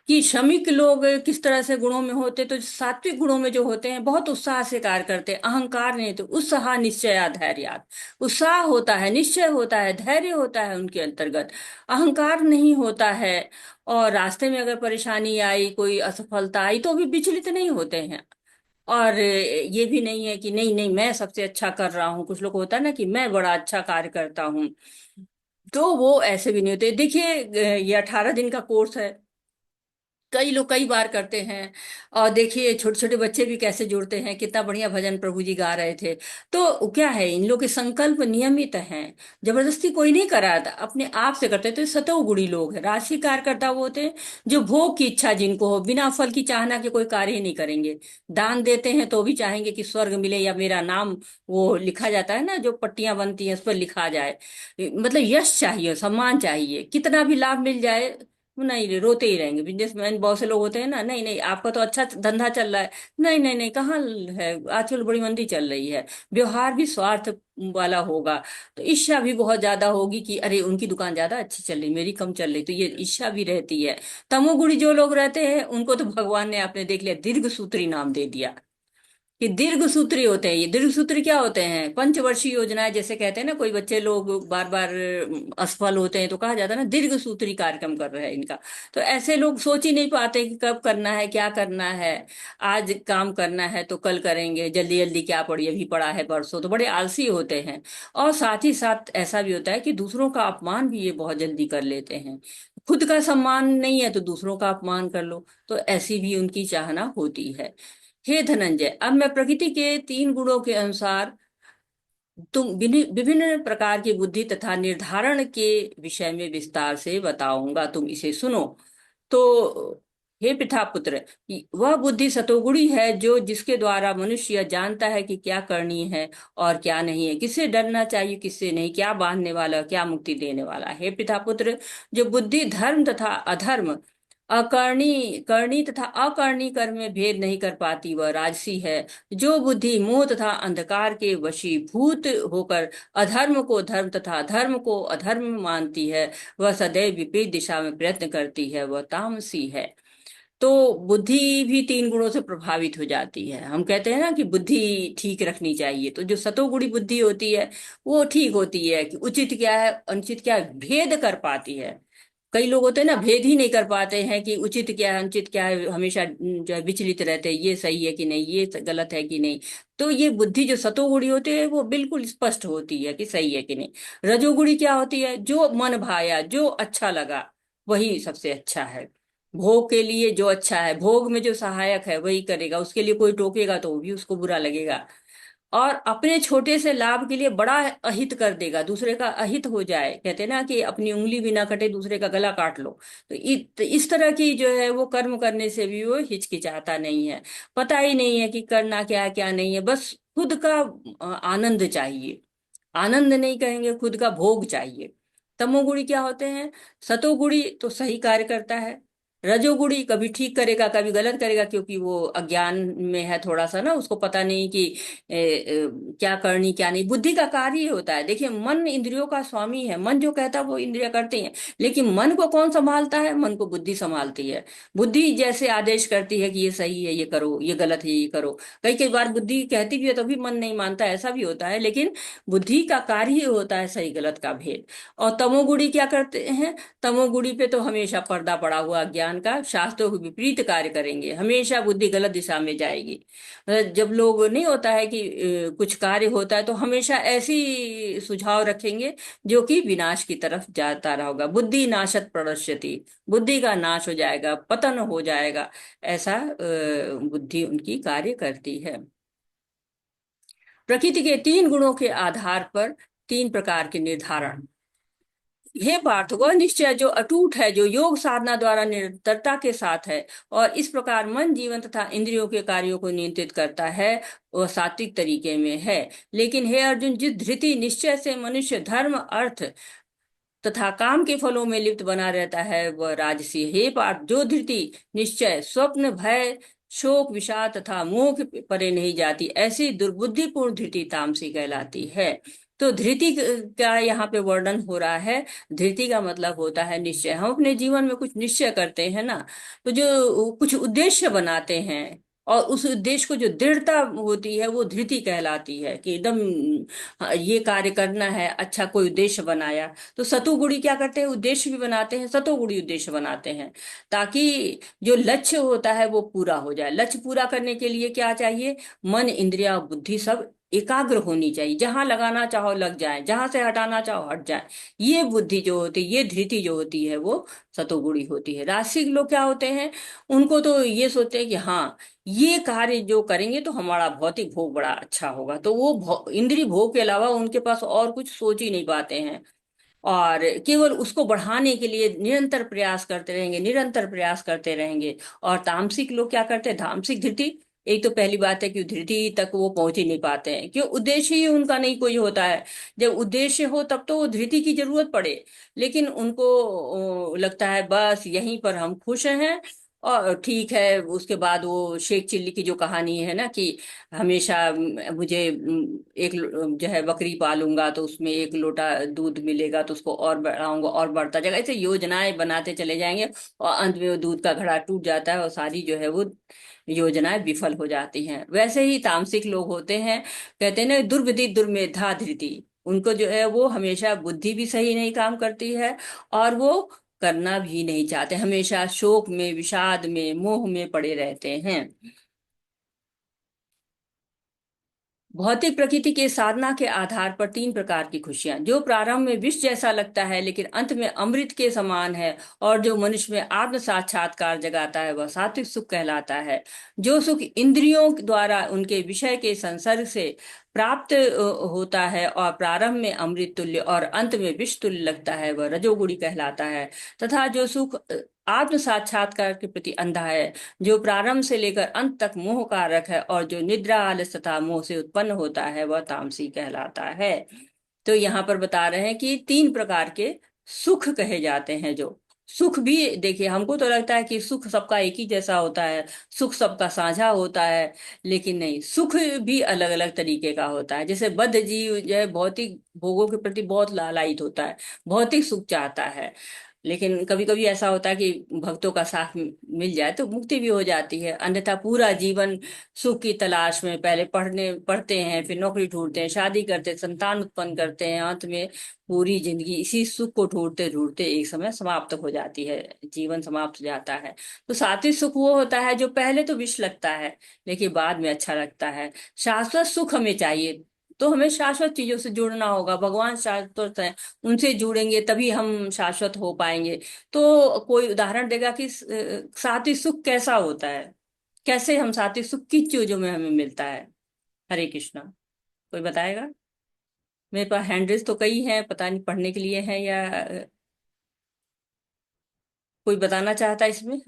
कि श्रमिक लोग किस तरह से गुणों में होते। तो सात्विक गुणों में जो होते हैं, बहुत उत्साह से कार्य करते हैं, अहंकार नहीं, तो उत्साह निश्चय धैर्य। उत्साह होता है, निश्चय होता है, धैर्य होता है उनके अंतर्गत, अहंकार नहीं होता है। और रास्ते में अगर परेशानी आई, कोई असफलता आई, तो भी विचलित नहीं होते हैं। और ये भी नहीं है कि नहीं नहीं मैं सबसे अच्छा कर रहा हूँ। कुछ लोग होता है ना कि मैं बड़ा अच्छा कार्य करता हूँ, तो वो ऐसे भी नहीं होते। देखिए, ये 18 दिन का कोर्स है, कई लोग कई बार करते हैं। और देखिए छोटे छोटे बच्चे भी कैसे जुड़ते हैं, कितना बढ़िया भजन प्रभु जी गा रहे थे। तो क्या है, इन लोग के संकल्प नियमित हैं, जबरदस्ती कोई नहीं कराता, अपने आप से करते हैं। तो ये सतोगुणी लोग हैं। राशि कार्यकर्ता वो होते हैं जो भोग की इच्छा जिनको हो, बिना फल की चाहना के कोई कार्य ही नहीं करेंगे। दान देते हैं तो भी चाहेंगे कि स्वर्ग मिले, या मेरा नाम वो लिखा जाता है ना, जो पट्टियां बनती हैं उस पर लिखा जाए। मतलब यश चाहिए, सम्मान चाहिए, कितना भी लाभ मिल जाए नहीं, रोते ही रहेंगे। बिजनेसमैन बहुत से लोग होते हैं ना, नहीं नहीं आपका तो अच्छा धंधा चल रहा है, नहीं नहीं नहीं कहाँ है, आजकल बड़ी मंदी चल रही है। व्यवहार भी स्वार्थ वाला होगा, तो ईर्ष्या भी बहुत ज्यादा होगी कि अरे उनकी दुकान ज्यादा अच्छी चल रही, मेरी कम चल रही, तो ये ईर्ष्या भी रहती है। तमोगुणी जो लोग रहते हैं उनको तो भगवान ने, आपने देख लिया, दीर्घ सूत्री नाम दे दिया। कि दीर्घ सूत्री होते हैं। ये दीर्घ सूत्री क्या होते हैं? पंचवर्षीय योजनाएं, जैसे कहते हैं ना, कोई बच्चे लोग बार बार असफल होते हैं तो कहा जाता है ना दीर्घ सूत्री कार्यक्रम कर रहे हैं इनका। तो ऐसे लोग सोच ही नहीं पाते कि कब करना है, क्या करना है। आज काम करना है तो कल करेंगे, जल्दी जल्दी क्या पड़ी, अभी पड़ा है परसों, तो बड़े आलसी होते हैं। और साथ ही साथ ऐसा भी होता है कि दूसरों का अपमान भी ये बहुत जल्दी कर लेते हैं। खुद का सम्मान नहीं है तो दूसरों का अपमान कर लो, तो ऐसी भी उनकी चाहना होती है। हे धनंजय, अब मैं प्रकृति के 3 गुणों के अनुसार तुम विभिन्न प्रकार की बुद्धि तथा निर्धारण के विषय में विस्तार से बताऊंगा, तुम इसे सुनो। तो हे पितापुत्र, वह बुद्धि सतोगुणी है जो जिसके द्वारा मनुष्य यह जानता है कि क्या करनी है और क्या नहीं है, किससे डरना चाहिए, किससे नहीं, क्या बांधने वाला, क्या मुक्ति देने वाला। हे पितापुत्र, जो बुद्धि धर्म तथा अधर्म, अकरणी करणी तथा अकरणी कर्म में भेद नहीं कर पाती, वह राजसी है। जो बुद्धि मोह तथा अंधकार के वशीभूत होकर अधर्म को धर्म तथा धर्म को अधर्म मानती है, वह सदैव विपरीत दिशा में प्रयत्न करती है, वह तामसी है। तो बुद्धि भी 3 गुणों से प्रभावित हो जाती है। हम कहते हैं ना कि बुद्धि ठीक रखनी चाहिए, तो जो सतोगुणी बुद्धि होती है वो ठीक होती है कि उचित क्या है, अनुचित क्या है, भेद कर पाती है। कई लोग होते हैं ना, भेद ही नहीं कर पाते हैं कि उचित क्या है, अनुचित क्या है, हमेशा जो है विचलित रहते हैं, ये सही है कि नहीं, ये गलत है कि नहीं। तो ये बुद्धि जो सतोगुणी होती है वो बिल्कुल स्पष्ट होती है कि सही है कि नहीं। रजोगुणी क्या होती है? जो मन भाया, जो अच्छा लगा वही सबसे अच्छा है। भोग के लिए जो अच्छा है, भोग में जो सहायक है वही करेगा, उसके लिए कोई टोकेगा तो भी उसको बुरा लगेगा। और अपने छोटे से लाभ के लिए बड़ा अहित कर देगा, दूसरे का अहित हो जाए। कहते हैं ना कि अपनी उंगली भी ना कटे, दूसरे का गला काट लो। तो इस तरह की जो है वो कर्म करने से भी वो हिचकिचाता नहीं है। पता ही नहीं है कि करना क्या है क्या नहीं है, बस खुद का आनंद चाहिए। आनंद नहीं कहेंगे, खुद का भोग चाहिए। तमोगुणी क्या होते हैं? सतोगुणी तो सही कार्य करता है, रजोगुणी कभी ठीक करेगा कभी गलत करेगा, क्योंकि वो अज्ञान में है थोड़ा सा ना, उसको पता नहीं कि क्या करनी क्या नहीं। बुद्धि का कार्य ही होता है। देखिए, मन इंद्रियों का स्वामी है, मन जो कहता है वो इंद्रियां करती हैं, लेकिन मन को कौन संभालता है? मन को बुद्धि संभालती है। बुद्धि जैसे आदेश करती है कि ये सही है ये करो, ये गलत है ये करो। कई कई बार बुद्धि कहती भी है तो भी मन नहीं मानता, ऐसा भी होता है। लेकिन बुद्धि का कार्य ही होता है सही गलत का भेद। और तमोगुणी क्या करते हैं? तमोगुणी पे तो हमेशा पर्दा पड़ा हुआ ज्ञान का, शास्त्रों के विपरीत कार्य करेंगे, हमेशा बुद्धि गलत दिशा में जाएगी। जब लोग नहीं होता है कि कुछ कार्य होता है तो हमेशा ऐसी सुझाव रखेंगे जो कि विनाश की तरफ जाता रहेगा। बुद्धि नाशत प्रणश्यति, बुद्धि का नाश हो जाएगा, पतन हो जाएगा, ऐसा बुद्धि उनकी कार्य करती है। प्रकृति के 3 गुणों के आधार पर 3 प्रकार के निर्धारण। हे पार्थ, वह निश्चय जो अटूट है, जो योग साधना द्वारा निरंतरता के साथ है और इस प्रकार मन जीवन तथा इंद्रियों के कार्यों को नियंत्रित करता है, वह सात्विक तरीके में है। लेकिन हे अर्जुन, जिस धृति निश्चय से मनुष्य धर्म अर्थ तथा काम के फलों में लिप्त बना रहता है, वह राजसी है। हे पार्थ, जो धृति निश्चय स्वप्न भय शोक विषाद तथा मोह के परे नहीं जाती, ऐसी दुर्बुद्धिपूर्ण धृति तामसी कहलाती है। तो धृति का यहाँ पे वर्णन हो रहा है। धृति का मतलब होता है निश्चय। हम अपने जीवन में कुछ निश्चय करते हैं ना, तो जो कुछ उद्देश्य बनाते हैं और उस उद्देश्य को जो दृढ़ता होती है वो धृति कहलाती है कि एकदम हाँ, ये कार्य करना है, अच्छा कोई उद्देश्य बनाया। तो सतोगुणी क्या करते हैं? उद्देश्य भी बनाते हैं, सतोगुणी उद्देश्य बनाते हैं, ताकि जो लक्ष्य होता है वो पूरा हो जाए। लक्ष्य पूरा करने के लिए क्या चाहिए? मन इंद्रिया बुद्धि सब एकाग्र होनी चाहिए, जहां लगाना चाहो लग जाए, जहां से हटाना चाहो हट जाए। ये बुद्धि जो होती है, ये धृति जो होती है वो सतोगुणी होती है। राजसिक लोग क्या होते हैं? उनको तो ये सोचते हैं कि हाँ, ये कार्य जो करेंगे तो हमारा भौतिक भोग बड़ा अच्छा होगा, तो वो इंद्रिय भोग के अलावा उनके पास और कुछ सोच ही नहीं पाते हैं, और केवल उसको बढ़ाने के लिए निरंतर प्रयास करते रहेंगे, निरंतर प्रयास करते रहेंगे। और तामसिक लोग क्या करते हैं? तामसिक धृति, एक तो पहली बात है कि धृति तक वो पहुंच ही नहीं पाते हैं, क्यों? उद्देश्य ही उनका नहीं कोई होता है। जब उद्देश्य हो तब तो धृति की जरूरत पड़े, लेकिन उनको लगता है बस यहीं पर हम खुश हैं और ठीक है, उसके बाद वो शेख चिल्ली की जो कहानी है ना कि हमेशा मुझे जो है बकरी पालूंगा तो उसमें एक लोटा दूध मिलेगा तो उसको और बढ़ाऊंगा और बढ़ता जाएगा, ऐसे योजनाएं बनाते चले जाएंगे और अंत में वो दूध का घड़ा टूट जाता है और सारी जो है वो योजनाएं विफल हो जाती हैं। वैसे ही तामसिक लोग होते हैं, कहते हैं ना दुर्विधि दुर्मेधा धृति, उनको जो है वो हमेशा बुद्धि भी सही नहीं काम करती है और वो करना भी नहीं चाहते, हमेशा शोक में, विषाद में, मोह में पड़े रहते हैं। भौतिक प्रकृति के साधना के आधार पर तीन प्रकार की खुशियां, जो प्रारंभ में विष जैसा लगता है लेकिन अंत में अमृत के समान है और जो मनुष्य में आत्म साक्षात्कार जगाता है, वह सात्विक सुख कहलाता है। जो सुख इंद्रियों द्वारा उनके विषय के संसर्ग से प्राप्त होता है और प्रारंभ में अमृत तुल्य और अंत में विष तुल्य लगता है, वह रजोगुणी कहलाता है। तथा जो सुख आत्म साक्षात्कार के प्रति अंधा है, जो प्रारंभ से लेकर अंत तक मोह कारक है और जो निद्रा आलस तथा मोह से उत्पन्न होता है, वह तामसी कहलाता है। तो यहाँ पर बता रहे हैं कि तीन प्रकार के सुख कहे जाते हैं। जो सुख भी देखिए, हमको तो लगता है कि सुख सबका एक ही जैसा होता है, सुख सबका साझा होता है, लेकिन नहीं, सुख भी अलग अलग तरीके का होता है। जैसे बद्ध जीव जो है भौतिक भोगों के प्रति बहुत लालायित होता है, भौतिक सुख चाहता है, लेकिन कभी कभी ऐसा होता है कि भक्तों का साथ मिल जाए तो मुक्ति भी हो जाती है। अन्यथा पूरा जीवन सुख की तलाश में, पहले पढ़ते हैं, फिर नौकरी ढूंढते हैं, शादी करते हैं, संतान उत्पन्न करते हैं, अंत में पूरी जिंदगी इसी सुख को ढूंढते ढूंढते एक समय समाप्त हो जाती है, जीवन समाप्त हो जाता है। तो सात्विक सुख वो होता है जो पहले तो विष लगता है लेकिन बाद में अच्छा लगता है। शाश्वत सुख हमें चाहिए तो हमें शाश्वत चीजों से जुड़ना होगा, भगवान शाश्वत है, उनसे जुड़ेंगे तभी हम शाश्वत हो पाएंगे। तो कोई उदाहरण देगा कि सात्विक सुख कैसा होता है, कैसे हम सात्विक सुख किस चीजों में हमें मिलता है। हरे कृष्णा, कोई बताएगा? मेरे पास हैंडल्स तो कई हैं, पता नहीं पढ़ने के लिए हैं या कोई बताना चाहता है इसमें।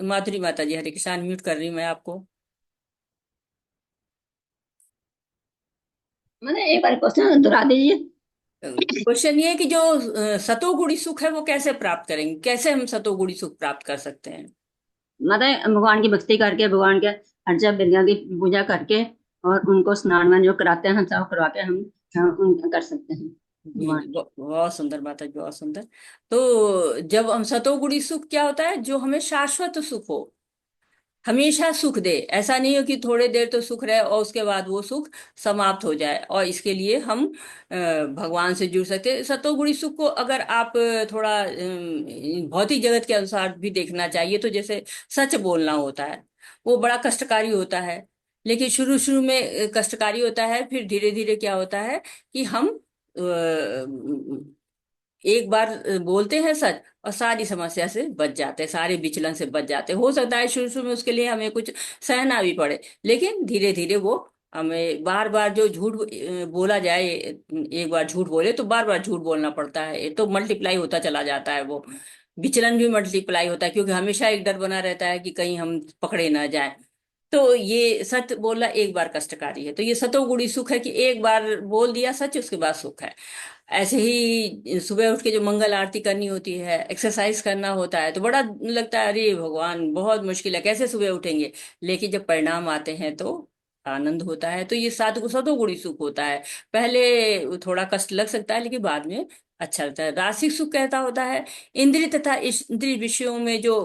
माधुरी माता जी, हरे कृष्णा, म्यूट कर रही हूँ मैं आपको। मैंने एक बार क्वेश्चन दोहरा दीजिए। क्वेश्चन ये है कि जो सतोगुणी सुख है वो कैसे प्राप्त करेंगे, कैसे हम सतोगुणी सुख प्राप्त कर सकते हैं? मतलब भगवान की भक्ति करके, भगवान के अर्चा विद्या की पूजा करके और उनको स्नान वान जो कराते हैं सब करवा के हम कर सकते हैं। जी जी, बहुत सुंदर बात है, बहुत सुंदर। तो जब हम सतोगुणी सुख क्या होता है, जो हमें शाश्वत सुख हो, हमेशा सुख दे, ऐसा नहीं हो कि थोड़े देर तो सुख रहे और उसके बाद वो सुख समाप्त हो जाए। और इसके लिए हम भगवान से जुड़ सकते हैं। सतोगुणी सुख को अगर आप थोड़ा भौतिक जगत के अनुसार भी देखना चाहिए तो जैसे सच बोलना होता है, वो बड़ा कष्टकारी होता है, लेकिन शुरू शुरू में कष्टकारी होता है, फिर धीरे धीरे क्या होता है कि हम एक बार बोलते हैं सच और सारी समस्या से बच जाते हैं, सारे विचलन से बच जाते हैं। हो सकता है शुरू शुरू में उसके लिए हमें कुछ सहना भी पड़े, लेकिन धीरे धीरे वो हमें बार बार जो झूठ बोला जाए, एक बार झूठ बोले तो बार बार झूठ बोलना पड़ता है, तो मल्टीप्लाई होता चला जाता है, वो विचलन भी मल्टीप्लाई होता है, क्योंकि हमेशा एक डर बना रहता है कि कहीं हम पकड़े ना जाए। तो ये सत्य बोलना एक बार कष्टकारी है, तो ये सतोगुणी सुख है कि एक बार बोल दिया सच, उसके बाद सुख है। ऐसे ही सुबह उठ के जो मंगल आरती करनी होती है, एक्सरसाइज करना होता है, तो बड़ा लगता है अरे भगवान बहुत मुश्किल है, कैसे सुबह उठेंगे, लेकिन जब परिणाम आते हैं तो आनंद होता है। तो ये सतोगुणी सुख होता है। पहले थोड़ा कष्ट लग सकता है लेकिन बाद में अच्छा लगता है। रासिक सुख कहता होता है इंद्रिय तथा इंद्रिय विषयों में जो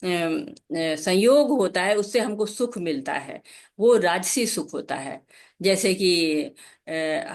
संयोग होता है उससे हमको सुख मिलता है, वो राजसी सुख होता है। जैसे कि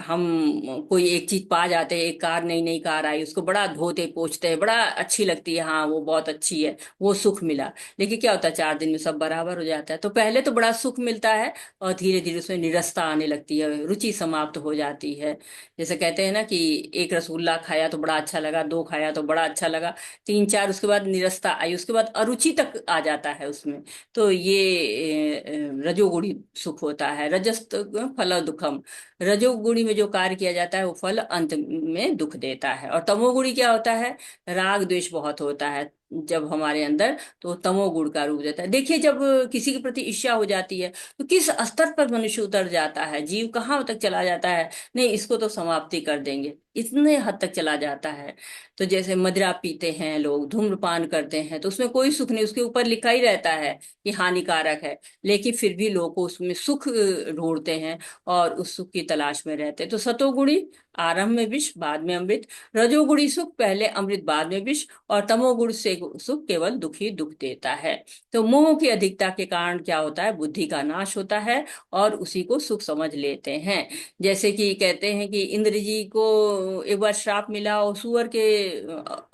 हम कोई एक चीज पा जाते हैं, एक कार, नई नई कार आई, उसको बड़ा धोते पोछते हैं, बड़ा अच्छी लगती है, हाँ वो बहुत अच्छी है, वो सुख मिला। लेकिन क्या होता है 4 दिन में सब बराबर हो जाता है। तो पहले तो बड़ा सुख मिलता है और धीरे धीरे उसमें निरस्ता आने लगती है, रुचि समाप्त हो जाती है। जैसे कहते हैं ना कि एक रसगुल्ला खाया तो बड़ा अच्छा लगा, 2 खाया तो बड़ा अच्छा लगा, 3 4 उसके बाद निरस्ता आई, उसके बाद अरुचि तक आ जाता है उसमें। तो ये रजोगुणी सुख होता है। रजस्त फल दुखम, रजोगुणी में जो कार्य किया जाता है वो फल अंत में दुख देता है। और तमोगुणी क्या होता है, राग द्वेष बहुत होता है जब हमारे अंदर, तो तमोगुण का रूप देता है। देखिए जब किसी के प्रति ईर्ष्या हो जाती है तो किस स्तर पर मनुष्य उतर जाता है, जीव कहाँ तक चला जाता है, नहीं इसको तो समाप्ति कर देंगे, इतने हद तक चला जाता है। तो जैसे मदिरा पीते हैं लोग, धूम्रपान करते हैं, तो उसमें कोई सुख नहीं, उसके ऊपर लिखा ही रहता है कि हानिकारक है, लेकिन फिर भी लोग उसमें सुख ढूंढते हैं और उस सुख की तलाश में रहते हैं। तो सतोगुणी आरंभ में विष, बाद में अमृत, रजोगुणी सुख पहले अमृत बाद में विष, और तमोगुण से सुख केवल दुख ही दुख देता है। तो मोह की अधिकता के कारण क्या होता है, बुद्धि का नाश होता है और उसी को सुख समझ लेते हैं। जैसे कि कहते हैं कि इंद्र जी को एक बार श्राप मिला और सुअर के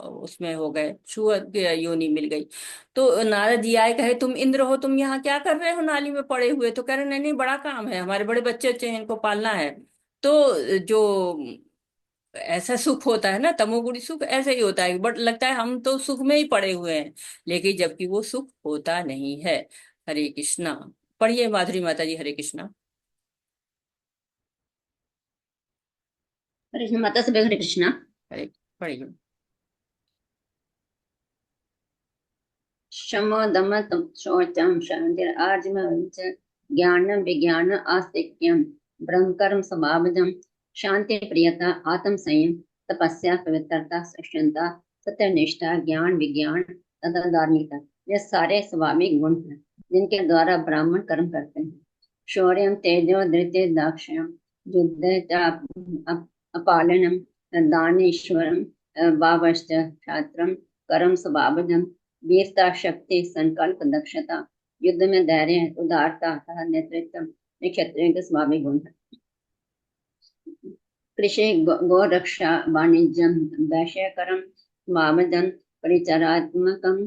उसमें हो गए, सुअर के योनि मिल गई। तो नारद जी आए, कहे तुम इंद्र हो, तुम यहाँ क्या कर रहे हो नाली में पड़े हुए? तो कह रहे नहीं नहीं, बड़ा काम है, हमारे बड़े बच्चे बच्चे हैं, इनको पालना है। तो जो ऐसा सुख होता है ना, तमोगुणी सुख ऐसा ही होता है, बट लगता है हम तो सुख में ही पड़े हुए हैं, लेकिन जबकि वो सुख होता नहीं है। हरे कृष्णा। पढ़िए माधुरी माता जी, हरे कृष्णा। हरे कृष्ण माता, सब हरे कृष्णा। हरे, पढ़िए। शमो दम तप शौचम शांतिर आर्जवम च ज्ञानम विज्ञान आस्तिक्यम ब्रह्म कर्म स्वभावजम शांति प्रियता आत्म संयम तपस्या पवित्रता सक्षमता सत्यनिष्ठा ज्ञान विज्ञान तथा धार्मिकता, ये सारे स्वाभाविक गुण हैं जिनके द्वारा ब्राह्मण कर्म करते हैं। शौर्यम तेजो धृति दाक्ष्यम युद्ध अपालनम दानेश्वरम भावश्च क्षात्रम कर्म स्वभावजम वीरता शक्ति संकल्प दक्षता युद्ध में धैर्य उदारता तथा नेतृत्व ये क्षत्रियों के स्वाभाविक गुण है। कृषि गो रक्षा वाणिज्यम वैश्य कर्म स्वभावजम परिचरात्मकम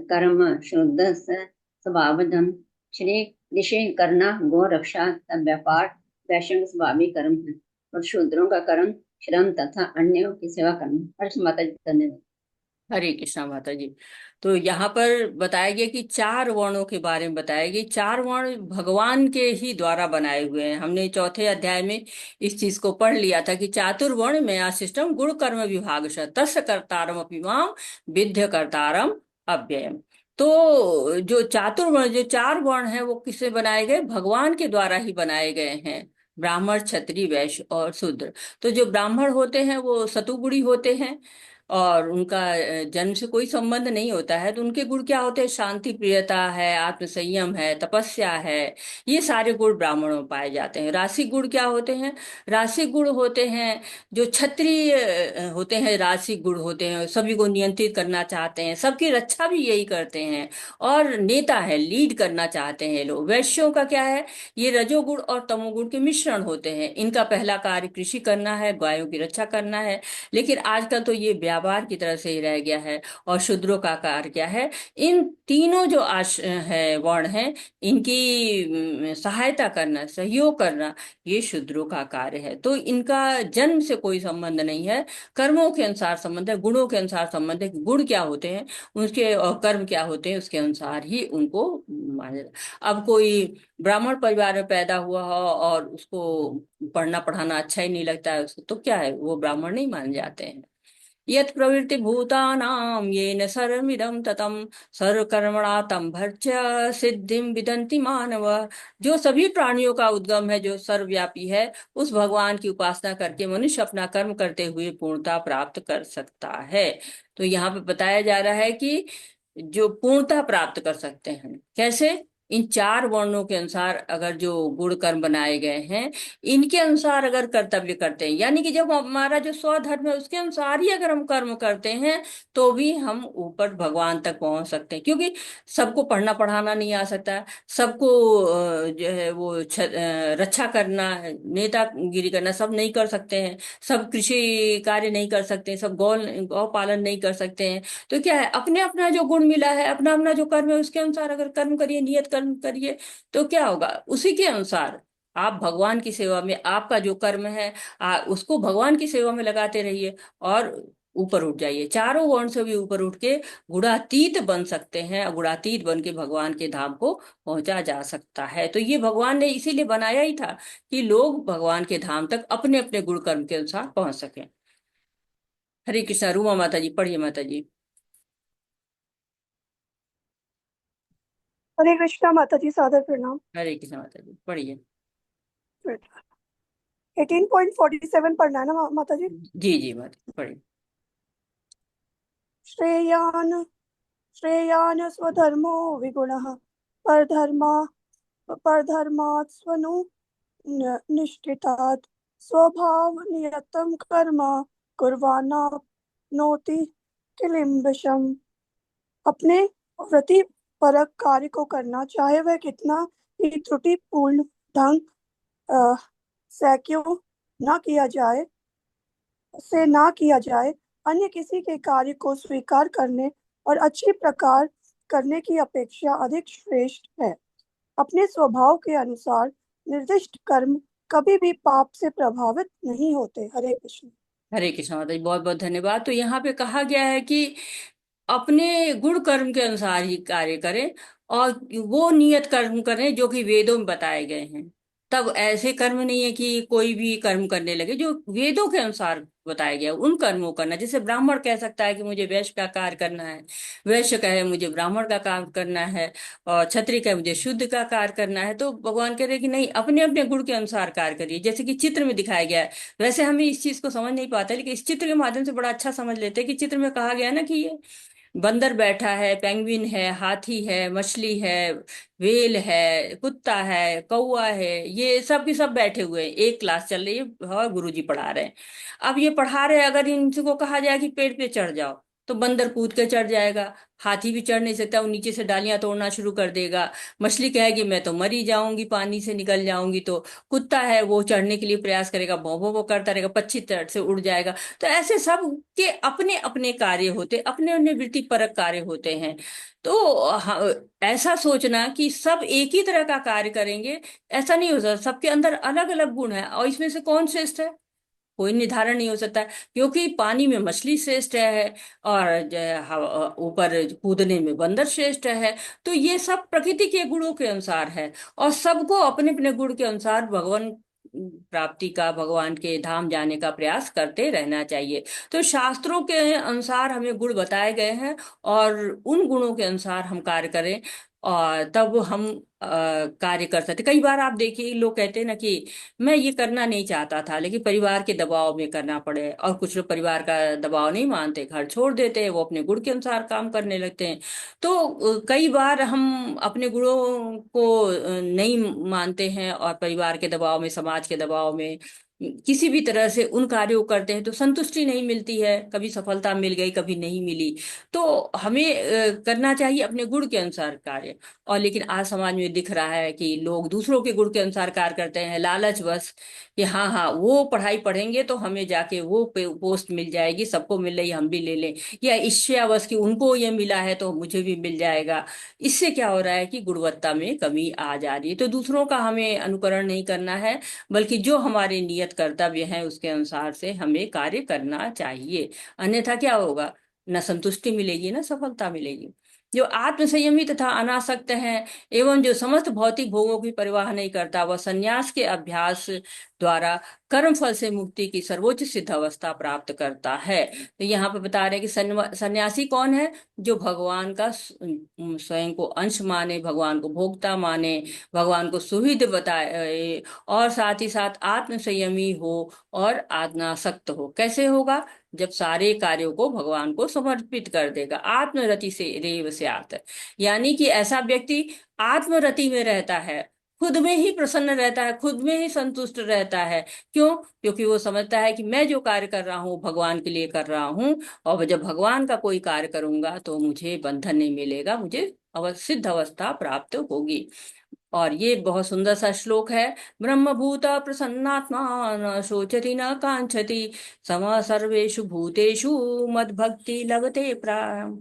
कर्म शुद्ध स्वभावजम। श्री कृषि करना, गो रक्षा तथा व्यापार वैश्यों का स्वाभाविक कर्म है और शूद्रों का कर्म श्रम तथा अन्यों की सेवा करना। हर्ष माता जी, धन्यवाद। हरे कृष्णा माता जी। तो यहाँ पर बताया गया कि चार वर्णों के बारे में बताया गया। चार वर्ण भगवान के ही द्वारा बनाए हुए हैं। हमने चौथे अध्याय में इस चीज को पढ़ लिया था कि चातुर्वर्ण में सिस्टम गुण कर्म विभाग तस्य कर्तारम अपि माम विद्य कर्तारम अव्ययम। तो जो चातुर्वर्ण, जो चार वर्ण है, वो किससे बनाए गए? भगवान के द्वारा ही बनाए गए हैं। ब्राह्मण, क्षत्रिय, वैश्य और शूद्र। तो जो ब्राह्मण होते हैं वो सतुगुणी होते हैं और उनका जन्म से कोई संबंध नहीं होता है। तो उनके गुण क्या होते हैं? शांति प्रियता है, आत्मसंयम है, तपस्या है, ये सारे गुण ब्राह्मणों में पाए जाते हैं। राशिक गुण क्या होते हैं? राशिक गुण होते हैं जो क्षत्रिय होते हैं, राशिक गुण होते हैं, सभी को नियंत्रित करना चाहते हैं, सबकी रक्षा भी यही करते हैं, और नेता है, लीड करना चाहते हैं लोग। वैश्यों का क्या है? ये रजोगुण और तमोगुण के मिश्रण होते हैं। इनका पहला कार्य कृषि करना है, गायों की रक्षा करना है, लेकिन आजकल तो ये व्यापार की तरह से ही रह गया है। और शूद्रों का कार्य क्या है? इन तीनों जो है वर्ण है, इनकी सहायता करना, सहयोग करना, ये शूद्रों का कार्य है। तो इनका जन्म से कोई संबंध नहीं है, कर्मों के अनुसार संबंध है, गुणों के अनुसार संबंध है। गुण क्या होते हैं उसके और कर्म क्या होते हैं उसके अनुसार ही उनको माना जाता है। अब कोई ब्राह्मण परिवार में पैदा हुआ हो और उसको पढ़ना पढ़ाना अच्छा ही नहीं लगता है उसको, तो क्या है, वो ब्राह्मण नहीं मान जाते हैं। यत् प्रवृत्ति भूतानां येन सर्वमिदं ततं सर्वकर्मणा तं भर्त्य सिद्धिं विदन्ति मानव। जो सभी प्राणियों का उद्गम है, जो सर्वव्यापी है, उस भगवान की उपासना करके मनुष्य अपना कर्म करते हुए पूर्णता प्राप्त कर सकता है। तो यहाँ पे बताया जा रहा है कि जो पूर्णता प्राप्त कर सकते हैं कैसे? इन चार वर्णों के अनुसार अगर जो गुण कर्म बनाए गए हैं, इनके अनुसार अगर कर्तव्य करते हैं, यानी कि जब हमारा जो स्वधर्म है उसके अनुसार ही अगर हम कर्म करते हैं, तो भी हम ऊपर भगवान तक पहुंच सकते हैं। क्योंकि सबको पढ़ना पढ़ाना नहीं आ सकता, सबको जो है वो रक्षा करना, नेतागिरी करना सब नहीं कर सकते हैं, सब कृषि कार्य नहीं कर सकते हैं, सब गौ गौ पालन नहीं कर सकते हैं। तो क्या है, अपने अपना जो गुण मिला है, अपना अपना जो कर्म है, उसके अनुसार अगर कर्म करिए, नियत कर्म करिए, तो क्या होगा? उसी के अनुसार आप भगवान की सेवा में, आपका जो कर्म है उसको भगवान की सेवा में लगाते रहिए और ऊपर उठ जाइए। चारों वर्ण से भी ऊपर उठ के गुणातीत बन सकते हैं, और गुणातीत बन के भगवान के धाम को पहुंचा जा सकता है। तो ये भगवान ने इसीलिए बनाया ही था कि लोग भगवान के धाम तक अपने अपने गुण कर्म के अनुसार पहुंच सकें। हरे कृष्णा। रूमा माता जी, पढ़िए माता जी। हरे कृष्णा माता जी, सादर प्रणाम। हरे कृष्ण माता जी, पढ़िए। 18.47 पढ़ना है ना माता जी? जी जी माता पढ़िए। श्रेयान श्रेयान स्वधर्मो विगुणः परधर्मा परधर्मात् स्वनु निष्ठितात् स्वभाव नियतं कर्म कुर्वाणाप्नोति किलिम्बिषम्। अपने व्रति परक कार्य को करना, चाहे वह कितना ही त्रुटिपूर्ण ढंग से क्यों ना किया जाए, अन्य किसी के कार्य को स्वीकार करने और अच्छी प्रकार करने की अपेक्षा अधिक श्रेष्ठ है। अपने स्वभाव के अनुसार निर्दिष्ट कर्म कभी भी पाप से प्रभावित नहीं होते। हरे कृष्ण। हरे कृष्ण माता जी, बहुत बहुत धन्यवाद। तो यहाँ पे कहा गया है कि अपने गुण कर्म के अनुसार ही कार्य करें और वो नियत कर्म करें जो कि वेदों में बताए गए हैं। तब ऐसे कर्म नहीं है कि कोई भी कर्म करने लगे, जो वेदों के अनुसार बताया गया उन कर्मों करना। जैसे ब्राह्मण कह सकता है कि मुझे वैश्य का कार्य करना है, वैश्य कहे मुझे ब्राह्मण का काम करना है, और क्षत्रिय कहे मुझे शुद्ध का कार्य करना है। तो भगवान कह रहे हैं कि नहीं, अपने अपने गुण के अनुसार कार्य करिए। जैसे कि चित्र में दिखाया गया है, वैसे हम इस चीज को समझ नहीं पाते, लेकिन इस चित्र के माध्यम से बड़ा अच्छा समझ लेते हैं कि चित्र में कहा गया है ना कि ये बंदर बैठा है, पेंगुइन है, हाथी है, मछली है, व्हेल है, कुत्ता है, कौवा है, ये सब के सब बैठे हुए हैं। एक क्लास चल रही है और गुरुजी पढ़ा रहे हैं। अब ये पढ़ा रहे हैं, अगर इनको कहा जाए कि पेड़ पे चढ़ जाओ तो बंदर कूद के चढ़ जाएगा। हाथी भी चढ़ नहीं सकता, वो नीचे से डालियां तोड़ना शुरू कर देगा। मछली कहेगी मैं तो मरी जाऊंगी, पानी से निकल जाऊंगी। तो कुत्ता है, वो चढ़ने के लिए प्रयास करेगा, भौं भौं भौं करता रहेगा, पक्षी तट से उड़ जाएगा। तो ऐसे सब के अपने अपने कार्य होते, अपने अपने वृत्ति परक कार्य होते हैं। तो ऐसा सोचना कि सब एक ही तरह का कार्य करेंगे, ऐसा नहीं हो सकता। सबके अंदर अलग अलग गुण है और इसमें से कौन श्रेष्ठ है कोई निर्धारण नहीं हो सकता है, क्योंकि पानी में मछली श्रेष्ठ है और ऊपर कूदने में बंदर श्रेष्ठ है। तो ये सब प्रकृति के गुणों के अनुसार है और सबको अपने अपने गुण के अनुसार भगवान प्राप्ति का, भगवान के धाम जाने का प्रयास करते रहना चाहिए। तो शास्त्रों के अनुसार हमें गुण बताए गए हैं और उन गुणों के अनुसार हम कार्य करें और तब हम कार्य कर सकते। कई बार आप देखिए लोग कहते हैं ना कि मैं ये करना नहीं चाहता था लेकिन परिवार के दबाव में करना पड़े, और कुछ लोग परिवार का दबाव नहीं मानते, घर छोड़ देते हैं, वो अपने गुण के अनुसार काम करने लगते हैं। तो कई बार हम अपने गुणों को नहीं मानते हैं और परिवार के दबाव में, समाज के दबाव में किसी भी तरह से उन कार्यों को करते हैं तो संतुष्टि नहीं मिलती है, कभी सफलता मिल गई कभी नहीं मिली। तो हमें करना चाहिए अपने गुण के अनुसार कार्य। और लेकिन आज समाज में दिख रहा है कि लोग दूसरों के गुण के अनुसार कार्य करते हैं, लालच बस कि हाँ हाँ वो पढ़ाई पढ़ेंगे तो हमें जाके वो पोस्ट मिल जाएगी, सबको मिल रही हम भी ले लें, या ईर्ष्या बस कि उनको ये मिला है तो मुझे भी मिल जाएगा। इससे क्या हो रहा है कि गुणवत्ता में कमी आ जा रही है। तो दूसरों का हमें अनुकरण नहीं करना है, बल्कि जो हमारे नियत कर्तव्य हैं उसके अनुसार से हमें कार्य करना चाहिए। अन्यथा क्या होगा, न संतुष्टि मिलेगी न सफलता मिलेगी। जो आत्म संयमी तथा अनासक्त है एवं जो समस्त भौतिक भोगों की परवाह नहीं करता, वह संन्यास के अभ्यास द्वारा कर्म फल से मुक्ति की सर्वोच्च सिद्ध अवस्था प्राप्त करता है। तो यहाँ पे बता रहे हैं कि सन्यासी कौन है, जो भगवान का स्वयं को अंश माने, भगवान को भोक्ता माने, भगवान को सुहृद बताए और साथ ही साथ आत्म संयमी हो और आत्मासक्त हो। कैसे होगा, जब सारे कार्यों को भगवान को समर्पित कर देगा। आत्मरति से रेव स्यात्, यानी कि ऐसा व्यक्ति आत्मरति में रहता है, खुद में ही प्रसन्न रहता है, खुद में ही संतुष्ट रहता है। क्यों? क्योंकि वो समझता है कि मैं जो कार्य कर रहा हूँ भगवान के लिए कर रहा हूँ, और जब भगवान का कोई कार्य करूंगा तो मुझे बंधन नहीं मिलेगा, मुझे सिद्ध अवस्था प्राप्त होगी। और ये बहुत सुंदर सा श्लोक है। ब्रह्मभूत प्रसन्नात्मा न शोचति न कांक्षति सम सर्वेषु भूतेषु मद भक्ति लगते प्राण।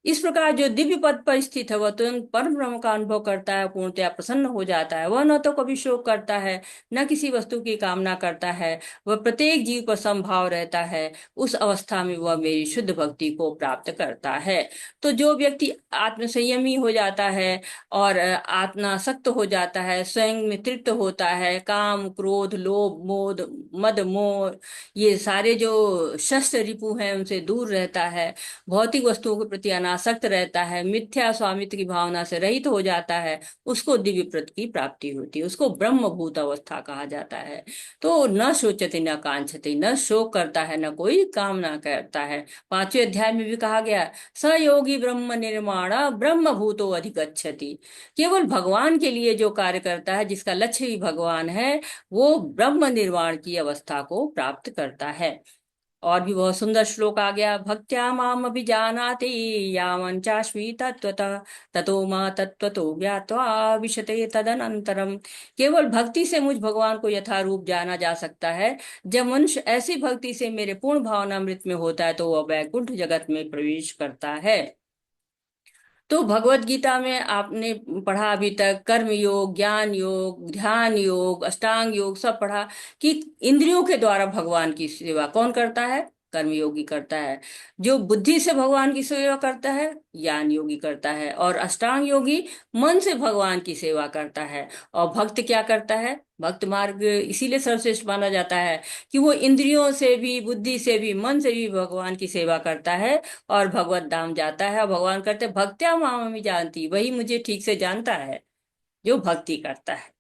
इस प्रकार जो दिव्य पद पर स्थित है वह तुरंत परम ब्रह्म का अनुभव करता है, पूर्णतया प्रसन्न हो जाता है। वह न तो कभी शोक करता है न किसी वस्तु की कामना करता है, वह प्रत्येक जीव पर समभाव रहता है। उस अवस्था में वह मेरी शुद्ध भक्ति को प्राप्त करता है। तो जो व्यक्ति आत्म संयमी हो जाता है और आत्मासक्त हो जाता है, स्वयं में तृप्त होता है, काम क्रोध लोभ मोद मद मोह ये सारे जो शस्त्र रिपु हैं उनसे दूर रहता है, भौतिक वस्तुओं के प्रति अनासक्त रहता है, मिथ्या स्वामित्व की भावना से रहित हो जाता है, उसको दिव्य प्रत की प्राप्ति होती है, उसको ब्रह्मभूत अवस्था कहा जाता है। तो न शोचति न कांक्षति, न शोक करता है, न कोई कामना करता है। 5वें अध्याय में भी कहा गया, स योगी ब्रह्म निर्माण ब्रह्म भूतो अधिगच्छति। केवल भगवान के लिए जो कार्य करता है, जिसका लक्ष्य ही भगवान है, वो ब्रह्म निर्वाण की अवस्था को प्राप्त करता है। और भी बहुत सुंदर श्लोक आ गया, भक्त्या माम अभिजानाति यावन् चास्मि तत्त्वतः ततो मा तत्त्वतो ज्ञात्वा विशते तदनंतरम। केवल भक्ति से मुझ भगवान को यथारूप जाना जा सकता है। जब मनुष्य ऐसी भक्ति से मेरे पूर्ण भावनामृत में होता है तो वह वैकुंठ जगत में प्रवेश करता है। तो भगवत गीता में आपने पढ़ा अभी तक, कर्म योग, ज्ञान योग, ध्यान योग, अष्टांग योग सब पढ़ा कि इंद्रियों के द्वारा भगवान की सेवा कौन करता है? कर्म योगी करता है। जो बुद्धि से भगवान की सेवा करता है, ज्ञान योगी करता है। और अष्टांग योगी मन से भगवान की सेवा करता है। और भक्त क्या करता है? भक्त मार्ग इसीलिए सर्वश्रेष्ठ माना जाता है कि वो इंद्रियों से भी, बुद्धि से भी, मन से भी भगवान की सेवा करता है और भगवत धाम जाता है। और भगवान करते भक्त्या मामि जानती, वही मुझे ठीक से जानता है जो भक्ति करता है।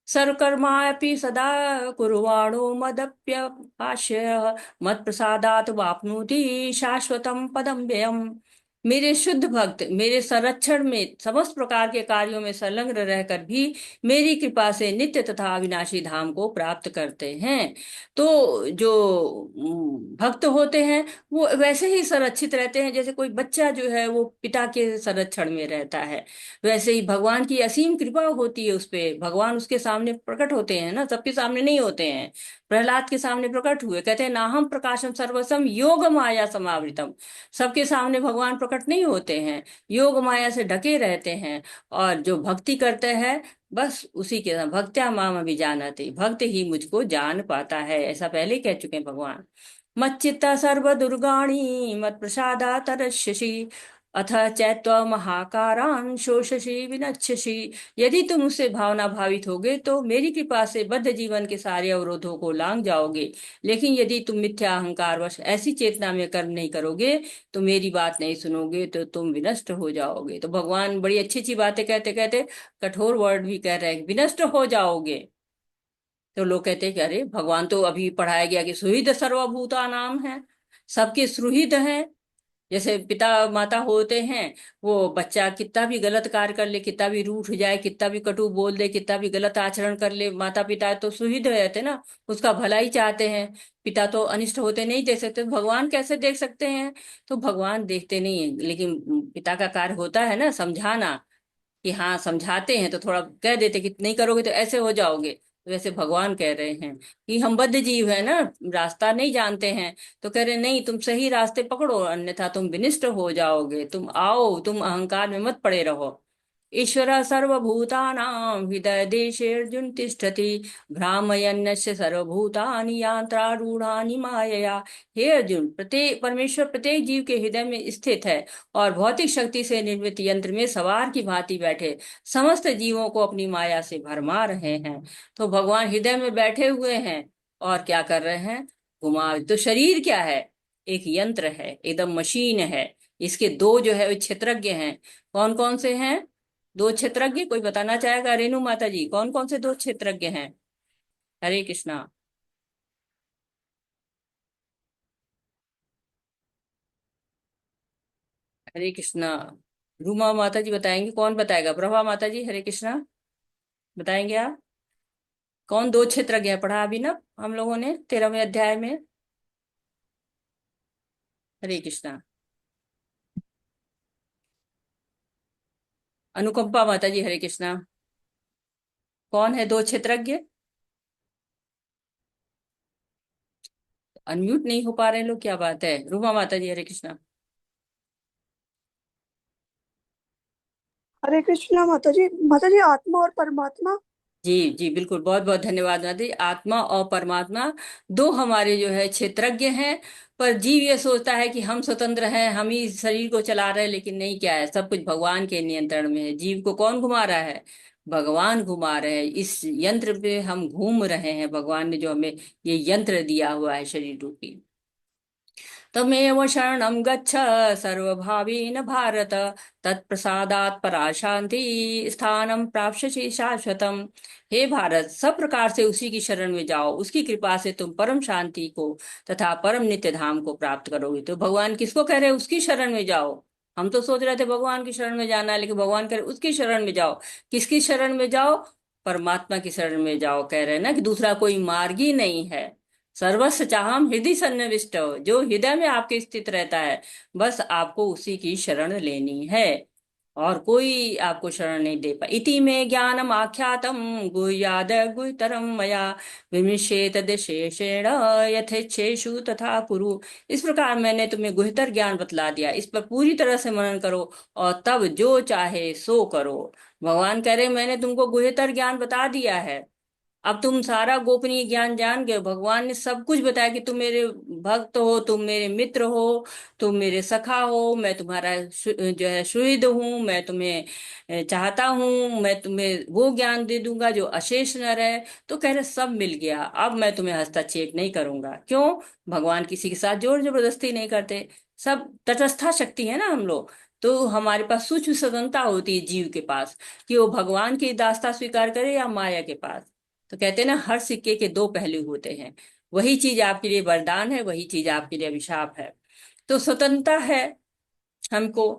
सर्वकर्मापि सदा कुर्वाणो मदप्यपाश्य मत्प्रसादात् वाप्नोति शाश्वतम पदम व्ययम्। मेरे शुद्ध भक्त मेरे संरक्षण में समस्त प्रकार के कार्यों में संलग्न रहकर भी मेरी कृपा से नित्य तथा अविनाशी धाम को प्राप्त करते हैं। तो जो भक्त होते हैं वो वैसे ही संरक्षित रहते हैं जैसे कोई बच्चा जो है वो पिता के संरक्षण में रहता है। वैसे ही भगवान की असीम कृपा होती है उस पे। भगवान उसके सामने प्रकट होते हैं ना, सबके सामने नहीं होते हैं। प्रहलाद के सामने प्रकट हुए, कहते हैं नाहम प्रकाशम सर्वसम योग माया समावृतम। सबके सामने भगवान प्रकट नहीं होते हैं, योग माया से ढके रहते हैं। और जो भक्ति करते हैं बस उसी के साथ, भक्त्या माम अभिजानाति, भक्त ही मुझको जान पाता है, ऐसा पहले कह चुके हैं भगवान। मच्चित्ता सर्व दुर्गाणि मत प्रसादा तरस्यसि अथ चैत्व महाकारान शोषसी विनश्यसि। यदि तुम उससे भावना भावित होगे तो मेरी कृपा से बद्ध जीवन के सारे अवरोधों को लांग जाओगे। लेकिन यदि तुम मिथ्या अहंकार वश ऐसी चेतना में कर्म नहीं करोगे, तो मेरी बात नहीं सुनोगे, तो तुम विनष्ट हो जाओगे। तो भगवान बड़ी अच्छी अच्छी बातें कहते कहते कठोर वर्ड भी कह रहे हैं, विनष्ट हो जाओगे। तो लोग कहते हैं कि अरे भगवान तो अभी पढ़ाया गया कि सुहृद सर्वभूता नाम है, सबके सुहृद हैं। जैसे पिता माता होते हैं, वो बच्चा कितना भी गलत कार्य कर ले, कितना भी रूठ जाए, कितना भी कटु बोल दे, कितना भी गलत आचरण कर ले, माता पिता तो सुहृद रहते ना, उसका भला ही चाहते हैं। पिता तो अनिष्ट होते नहीं देख सकते, भगवान कैसे देख सकते हैं? तो भगवान देखते नहीं है, लेकिन पिता का कार्य होता है ना समझाना, कि हाँ समझाते हैं तो थोड़ा कह देते कि नहीं करोगे तो ऐसे हो जाओगे। वैसे भगवान कह रहे हैं कि हम बद्ध जीव है ना, रास्ता नहीं जानते हैं, तो कह रहे नहीं तुम सही रास्ते पकड़ो, अन्यथा तुम विनिष्ट हो जाओगे। तुम आओ, तुम अहंकार में मत पड़े रहो। ईश्वर सर्वभूतानां हृदय देशे अर्जुन तिष्ठति भ्रामयन्नस्य सर्वभूतानि यंत्रारूढ़ानि मायया। हे अर्जुन, प्रत्येक परमेश्वर प्रत्येक जीव के हृदय में स्थित है और भौतिक शक्ति से निर्मित यंत्र में सवार की भांति बैठे समस्त जीवों को अपनी माया से भरमा रहे हैं। तो भगवान हृदय में बैठे हुए हैं और क्या कर रहे हैं? घुमा। तो शरीर क्या है? एक यंत्र है, एकदम मशीन है। इसके दो जो है वो क्षेत्रज्ञ हैं। कौन कौन से हैं? दो क्षेत्रज्ञ कोई बताना चाहेगा? रेणु माता जी, कौन कौन से दो क्षेत्रज्ञ हैं? हरे कृष्णा। हरे कृष्णा। रूमा माता जी बताएंगे, कौन बताएगा? प्रभा माता जी, हरे कृष्णा, बताएंगे आप? कौन दो क्षेत्रज्ञ है? पढ़ा अभी ना हम लोगों ने 13वें अध्याय में। हरे कृष्णा। अनुकंपा माता जी, हरे कृष्णा। कौन है दो क्षेत्रज्ञ? अनम्यूट नहीं हो पा रहे लोग, क्या बात है? रूमा माता जी, हरे कृष्णा। हरे कृष्णा माता जी। माता जी, आत्मा और परमात्मा। जी जी बिल्कुल, बहुत बहुत धन्यवाद माता जी। आत्मा और परमात्मा दो हमारे जो है क्षेत्रज्ञ हैं। पर जीव ये सोचता है कि हम स्वतंत्र हैं, हम ही शरीर को चला रहे हैं, लेकिन नहीं, क्या है, सब कुछ भगवान के नियंत्रण में है। जीव को कौन घुमा रहा है? भगवान घुमा रहे हैं। इस यंत्र पे हम घूम रहे हैं, भगवान ने जो हमें ये यंत्र दिया हुआ है शरीर रूपी। तमेव शरणं गच्छ सर्वभावेन भारत, तत्प्रसादात् परा शांति स्थानं प्राप्स्यसि शाश्वतम्। हे भारत, सब प्रकार से उसी की शरण में जाओ, उसकी कृपा से तुम परम शांति को तथा परम नित्य धाम को प्राप्त करोगे। तो भगवान किसको कह रहे हैं? उसकी शरण में जाओ। हम तो सोच रहे थे भगवान की शरण में जाना है, लेकिन भगवान कह रहे उसकी शरण में जाओ। किसकी शरण में जाओ? परमात्मा की शरण में जाओ। कह रहे हैं ना कि दूसरा कोई मार्ग ही नहीं है। सर्वस्व चाहम हृदय सन्निविष्ट, जो हृदय में आपके स्थित रहता है, बस आपको उसी की शरण लेनी है, और कोई आपको शरण नहीं दे पाए। इति में ज्ञानम आख्यातम गुह्याद गुह्यतरम मया विमिष्येत शेषेण यथेच्छेषु तथा कुरु। इस प्रकार मैंने तुम्हें गुह्यतर ज्ञान बतला दिया, इस पर पूरी तरह से मनन करो और तब जो चाहे सो करो। भगवान कह रहे मैंने तुमको गुह्यतर ज्ञान बता दिया है, अब तुम सारा गोपनीय ज्ञान जान गए। भगवान ने सब कुछ बताया कि तुम मेरे भक्त हो, तुम मेरे मित्र हो, तुम मेरे सखा हो, मैं तुम्हारा जो है सुहृद हूँ, मैं तुम्हें चाहता हूँ, मैं तुम्हें वो ज्ञान दे दूंगा जो अशेष नर है। तो कह रहे सब मिल गया, अब मैं तुम्हें हस्तक्षेप नहीं करूंगा। क्यों? भगवान किसी के साथ जोर जबरदस्ती नहीं करते, सब तटस्था शक्ति है ना हम लोग। तो हमारे पास सूक्ष्म स्वतंत्रता होती है जीव के पास, कि वो भगवान की दास्ता स्वीकार करे या माया के पास। तो कहते हैं ना, हर सिक्के के दो पहलू होते हैं। वही चीज आपके लिए वरदान है, वही चीज आपके लिए अभिशाप है। तो स्वतंत्रता है हमको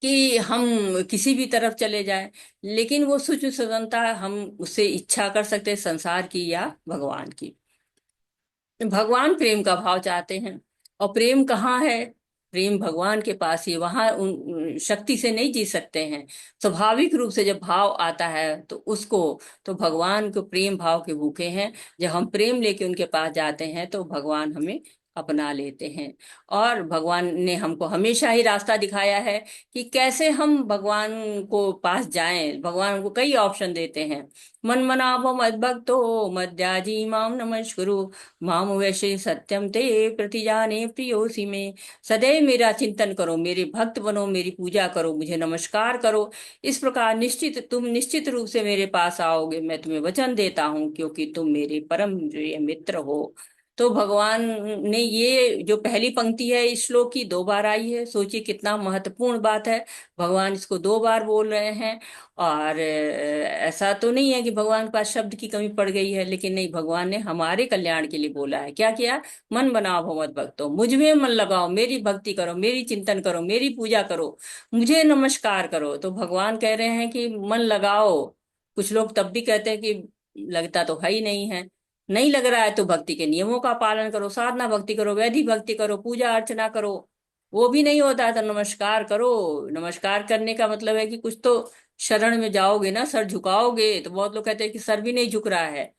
कि हम किसी भी तरफ चले जाएं, लेकिन वो सूक्ष्म स्वतंत्रता हम उससे इच्छा कर सकते हैं, संसार की या भगवान की। भगवान प्रेम का भाव चाहते हैं, और प्रेम कहाँ है? प्रेम भगवान के पास ही, वहां उन शक्ति से नहीं जी सकते हैं। स्वाभाविक रूप से जब भाव आता है तो उसको, तो भगवान को प्रेम भाव के भूखे हैं। जब हम प्रेम लेके उनके पास जाते हैं तो भगवान हमें अपना लेते हैं। और भगवान ने हमको हमेशा ही रास्ता दिखाया है कि कैसे हम भगवान को पास जाएं। भगवान हमको कई ऑप्शन देते हैं। मन मनाभो मद्भक्तो मद्याजी माम नमस्कुरु माम वैसे सत्यम ते प्रतिजाने प्रियोसी में। सदैव मेरा चिंतन करो, मेरे भक्त बनो, मेरी पूजा करो, मुझे नमस्कार करो। इस प्रकार तुम निश्चित रूप से मेरे पास आओगे, मैं तुम्हें वचन देता हूँ, क्योंकि तुम मेरे परम प्रिय मित्र हो। तो भगवान ने ये जो पहली पंक्ति है इस श्लोक की, 2 बार आई है। सोचिए कितना महत्वपूर्ण बात है, भगवान इसको 2 बार बोल रहे हैं। और ऐसा तो नहीं है कि भगवान के पास शब्द की कमी पड़ गई है, लेकिन नहीं, भगवान ने हमारे कल्याण के लिए बोला है। क्या किया? मन बनाओ भगवत भक्तो, मुझ में मन लगाओ, मेरी भक्ति करो, मेरी चिंतन करो, मेरी पूजा करो, मुझे नमस्कार करो। तो भगवान कह रहे हैं कि मन लगाओ। कुछ लोग तब भी कहते हैं कि लगता तो है ही नहीं है। नहीं लग रहा है तो भक्ति के नियमों का पालन करो, साधना भक्ति करो, वैदिक भक्ति करो, पूजा अर्चना करो। वो भी नहीं होता है तो नमस्कार करो। नमस्कार करने का मतलब है कि कुछ तो शरण में जाओगे ना, सर झुकाओगे। तो बहुत लोग कहते हैं कि सर भी नहीं झुक रहा है,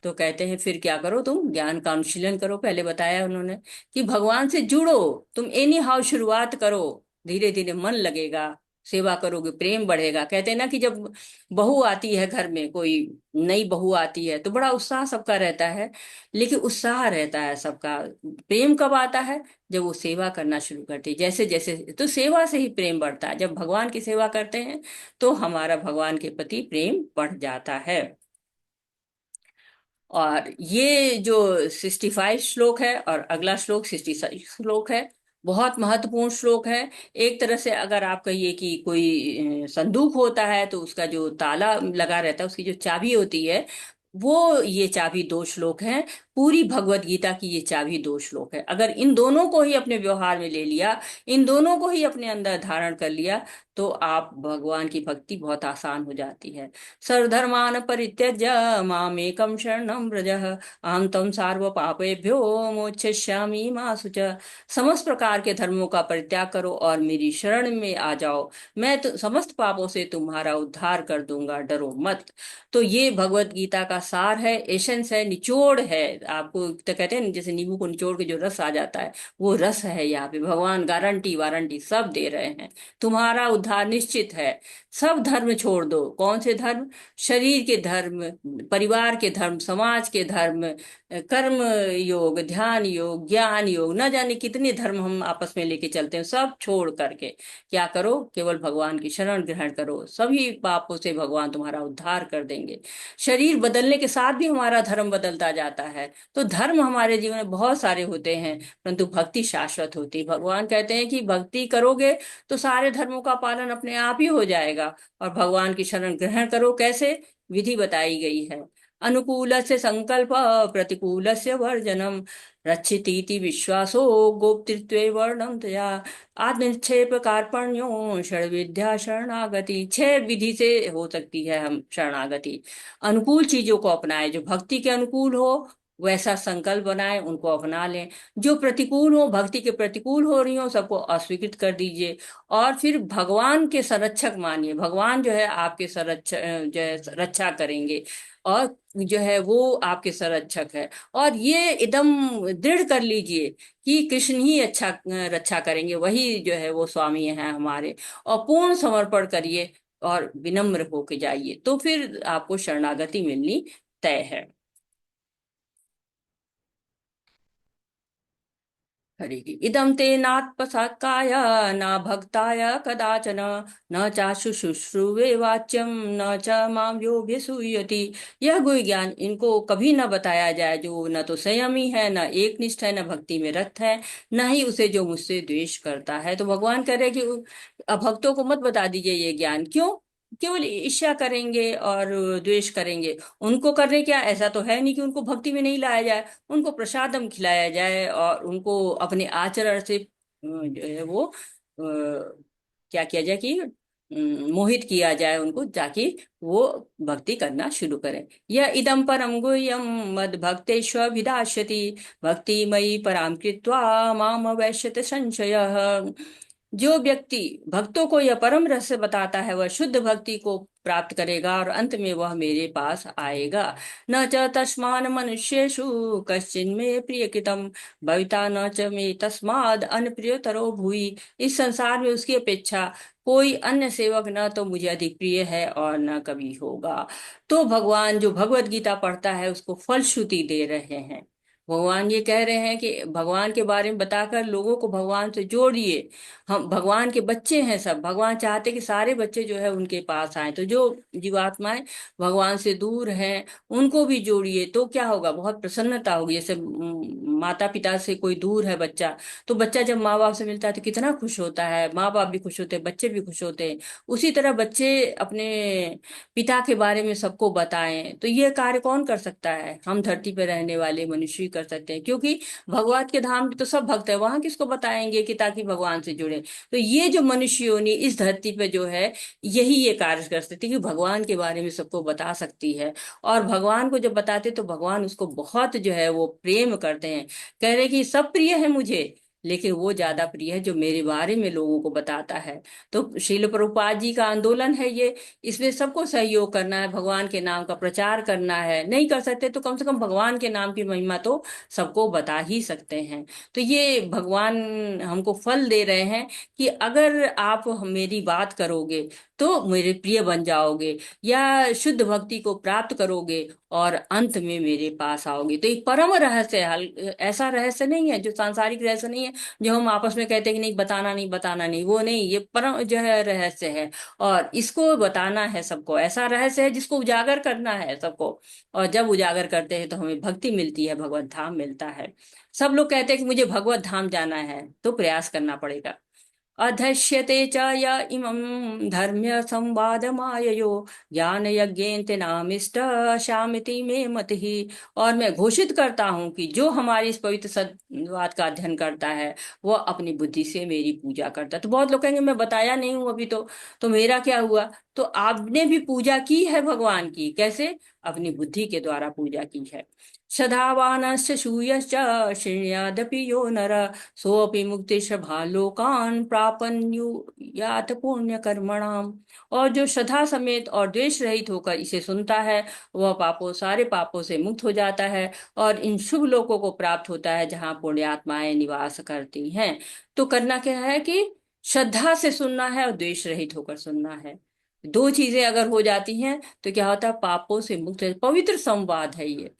तो कहते हैं फिर क्या करो, तुम ज्ञान का अनुशीलन करो। पहले बताया उन्होंने कि भगवान से जुड़ो, तुम एनी हाउ शुरुआत करो, धीरे धीरे मन लगेगा, सेवा करोगे, प्रेम बढ़ेगा। कहते हैं ना कि जब बहू आती है घर में, कोई नई बहू आती है तो बड़ा उत्साह सबका रहता है, लेकिन उत्साह रहता है सबका, प्रेम कब आता है? जब वो सेवा करना शुरू करती है। जैसे जैसे, तो सेवा से ही प्रेम बढ़ता है। जब भगवान की सेवा करते हैं तो हमारा भगवान के प्रति प्रेम बढ़ जाता है। और ये जो 65 श्लोक है और अगला श्लोक 66 श्लोक है, बहुत महत्वपूर्ण श्लोक है। एक तरह से अगर आप कहिए कि कोई संदूक होता है तो उसका जो ताला लगा रहता है, उसकी जो चाबी होती है, वो ये चाबी 2 श्लोक हैं। पूरी भगवत गीता की ये चाबी 2 श्लोक है। अगर इन दोनों को ही अपने व्यवहार में ले लिया, इन दोनों को ही अपने अंदर धारण कर लिया, तो आप भगवान की भक्ति बहुत आसान हो जाती है। सर्वधर्मान परित्यज्य मामेकं शरणं व्रज अहं त्वं सर्व पापेभ्यो मोक्षयिष्यामि मा शुचः। समस्त प्रकार के धर्मों का परित्याग करो और मेरी शरण में आ जाओ, मैं तो समस्त पापों से तुम्हारा उद्धार कर दूंगा, डरो मत। तो ये भगवत गीता का सार है, एसेंस है, निचोड़ है। आपको तो कहते हैं जैसे नींबू को निचोड़ के जो रस आ जाता है, वो रस है यहाँ पे। भगवान गारंटी वारंटी सब दे रहे हैं, तुम्हारा उद्धार निश्चित है। सब धर्म छोड़ दो। कौन से धर्म? शरीर के धर्म, परिवार के धर्म, समाज के धर्म, कर्म योग, ध्यान योग, ज्ञान योग, न जाने कितने धर्म हम आपस में लेके चलते हैं। सब छोड़ करके क्या करो? केवल भगवान की शरण ग्रहण करो, सभी पापों से भगवान तुम्हारा उद्धार कर देंगे। शरीर बदलने के साथ भी हमारा धर्म बदलता जाता है। तो धर्म हमारे जीवन में बहुत सारे होते हैं, परंतु भक्ति शाश्वत होती है। भगवान कहते हैं कि भक्ति करोगे तो सारे धर्मों का पालन अपने आप ही हो जाएगा। और भगवान की शरण ग्रहण करो, कैसे? विधि बताई गई है। अनुकूल से संकल्प, प्रतिकूल से वर्जनम, रक्षितीति विश्वासो गोप्तृत्वे वर्णम तया, आत्मनिक्षेप कार्पण्यो षड विद्या शरणागति। 6 विधि से हो सकती है हम शरणागति। अनुकूल चीजों को अपनाएं, जो भक्ति के अनुकूल हो वैसा संकल्प बनाए, उनको अपना लें। जो प्रतिकूल हो, भक्ति के प्रतिकूल हो रही हो, सबको अस्वीकृत कर दीजिए। और फिर भगवान के संरक्षक मानिए। भगवान जो है आपके जो है रक्षा करेंगे, और जो है वो आपके संरक्षक है। और ये एकदम दृढ़ कर लीजिए कि कृष्ण ही अच्छा रक्षा करेंगे, वही जो है वो स्वामी है हमारे। और पूर्ण समर्पण करिए और विनम्र होके जाइए, तो फिर आपको शरणागति मिलनी तय है। हरि इदं ते नात्मसात्काय न भक्ताय कदाचन, न चाशु शुश्रूवे वाच्यम, न च माम योऽभ्यसूयति। यह गुह्य ज्ञान इनको कभी न बताया जाए जो न तो संयमी है, न एकनिष्ठ है, न भक्ति में रत है, न ही उसे जो मुझसे द्वेष करता है। तो भगवान कह रहे हैं कि भक्तों को मत बता दीजिए ये ज्ञान। क्यों? केवल ईर्ष्या करेंगे और द्वेष करेंगे। उनको करने क्या, ऐसा तो है नहीं कि उनको भक्ति में नहीं लाया जाए। उनको प्रसादम खिलाया जाए और उनको अपने आचरण से जो है वो क्या किया जाए कि मोहित किया जाए उनको, ताकि वो भक्ति करना शुरू करें। यह इदम परम गुह्यम मद भक्तेष्वभिधास्यति, भक्ति मयि पराम कृत्वा माम वैश्यते संशयः। जो व्यक्ति भक्तों को यह परम रहस्य बताता है, वह शुद्ध भक्ति को प्राप्त करेगा और अंत में वह मेरे पास आएगा। न च तस्मान मनुष्येषु कश्चिन्मे प्रियकृतम भविता, न च मे तस्माद अनप्रियतरो भूयि। इस संसार में उसकी अपेक्षा कोई अन्य सेवक न तो मुझे अधिक प्रिय है और न कभी होगा। तो भगवान जो भगवत गीता पढ़ता है उसको फलश्रुति दे रहे हैं। भगवान ये कह रहे हैं कि भगवान के बारे में बताकर लोगों को भगवान से जोड़िए। हम भगवान के बच्चे हैं सब। भगवान चाहते कि सारे बच्चे जो है उनके पास आए। तो जो जीवात्माएं भगवान से दूर हैं उनको भी जोड़िए, तो क्या होगा, बहुत प्रसन्नता होगी। जैसे माता पिता से कोई दूर है बच्चा, तो बच्चा जब माँ बाप से मिलता है तो कितना खुश होता है। माँ बाप भी खुश होते हैं, बच्चे भी खुश होते हैं। उसी तरह बच्चे अपने पिता के बारे में सबको बताएं। तो ये कार्य कौन कर सकता है? हम धरती पर रहने वाले मनुष्य ही कर सकते हैं, क्योंकि भगवान के धाम में तो सब भक्त है, वहां किसको बताएंगे कि ताकि भगवान से जुड़े। तो ये जो मनुष्य योनि इस धरती पे जो है, यही ये कार्य कर सकती है कि भगवान के बारे में सबको बता सकती है। और भगवान को जब बताते तो भगवान उसको बहुत जो है वो प्रेम करते हैं। कह रहे कि सब प्रिय है मुझे, लेकिन वो ज्यादा प्रिय है जो मेरे बारे में लोगों को बताता है। तो श्रील प्रभुपाद जी का आंदोलन है ये, इसमें सबको सहयोग करना है, भगवान के नाम का प्रचार करना है। नहीं कर सकते तो कम से कम भगवान के नाम की महिमा तो सबको बता ही सकते हैं। तो ये भगवान हमको फल दे रहे हैं कि अगर आप मेरी बात करोगे तो मेरे प्रिय बन जाओगे, या शुद्ध भक्ति को प्राप्त करोगे और अंत में मेरे पास आओगे। तो एक परम रहस्य है, ऐसा रहस्य नहीं है जो सांसारिक रहस्य नहीं है, जो हम आपस में कहते हैं कि नहीं बताना नहीं बताना नहीं, वो नहीं। ये परम जो है रहस्य है और इसको बताना है सबको। ऐसा रहस्य है जिसको उजागर करना है सबको। और जब उजागर करते हैं तो हमें भक्ति मिलती है, भगवत धाम मिलता है। सब लोग कहते हैं कि मुझे भगवत धाम जाना है, तो प्रयास करना पड़ेगा। अधश्यते च य इमं धर्म्य संवादमाययो ज्ञान यज्ञेन तेनामिष्ट शामिति में मतिः। और मैं घोषित करता हूँ कि जो हमारी इस पवित्र सद्वाद का अध्ययन करता है वह अपनी बुद्धि से मेरी पूजा करता है। तो बहुत लोग कहेंगे मैं बताया नहीं हूँ अभी, तो मेरा क्या हुआ? तो आपने भी पूजा की है भगवान की। कैसे? अपनी बुद्धि के द्वारा पूजा की है। सदावानश्च शूयश्च शृण्वदपि यो नर, सोऽपि मुक्तिश्च भालोकान् प्रापन्युयात पुण्य कर्मणाम। और जो श्रद्धा समेत और द्वेष रहित होकर इसे सुनता है वह सारे पापों से मुक्त हो जाता है और इन शुभ लोकों को प्राप्त होता है जहाँ पुण्यात्माएं निवास करती हैं। तो करना क्या है कि श्रद्धा से सुनना है और द्वेष रहित होकर सुनना है। 2 चीजें अगर हो जाती हैं तो क्या होता है, पापों से मुक्त। पवित्र संवाद है ये,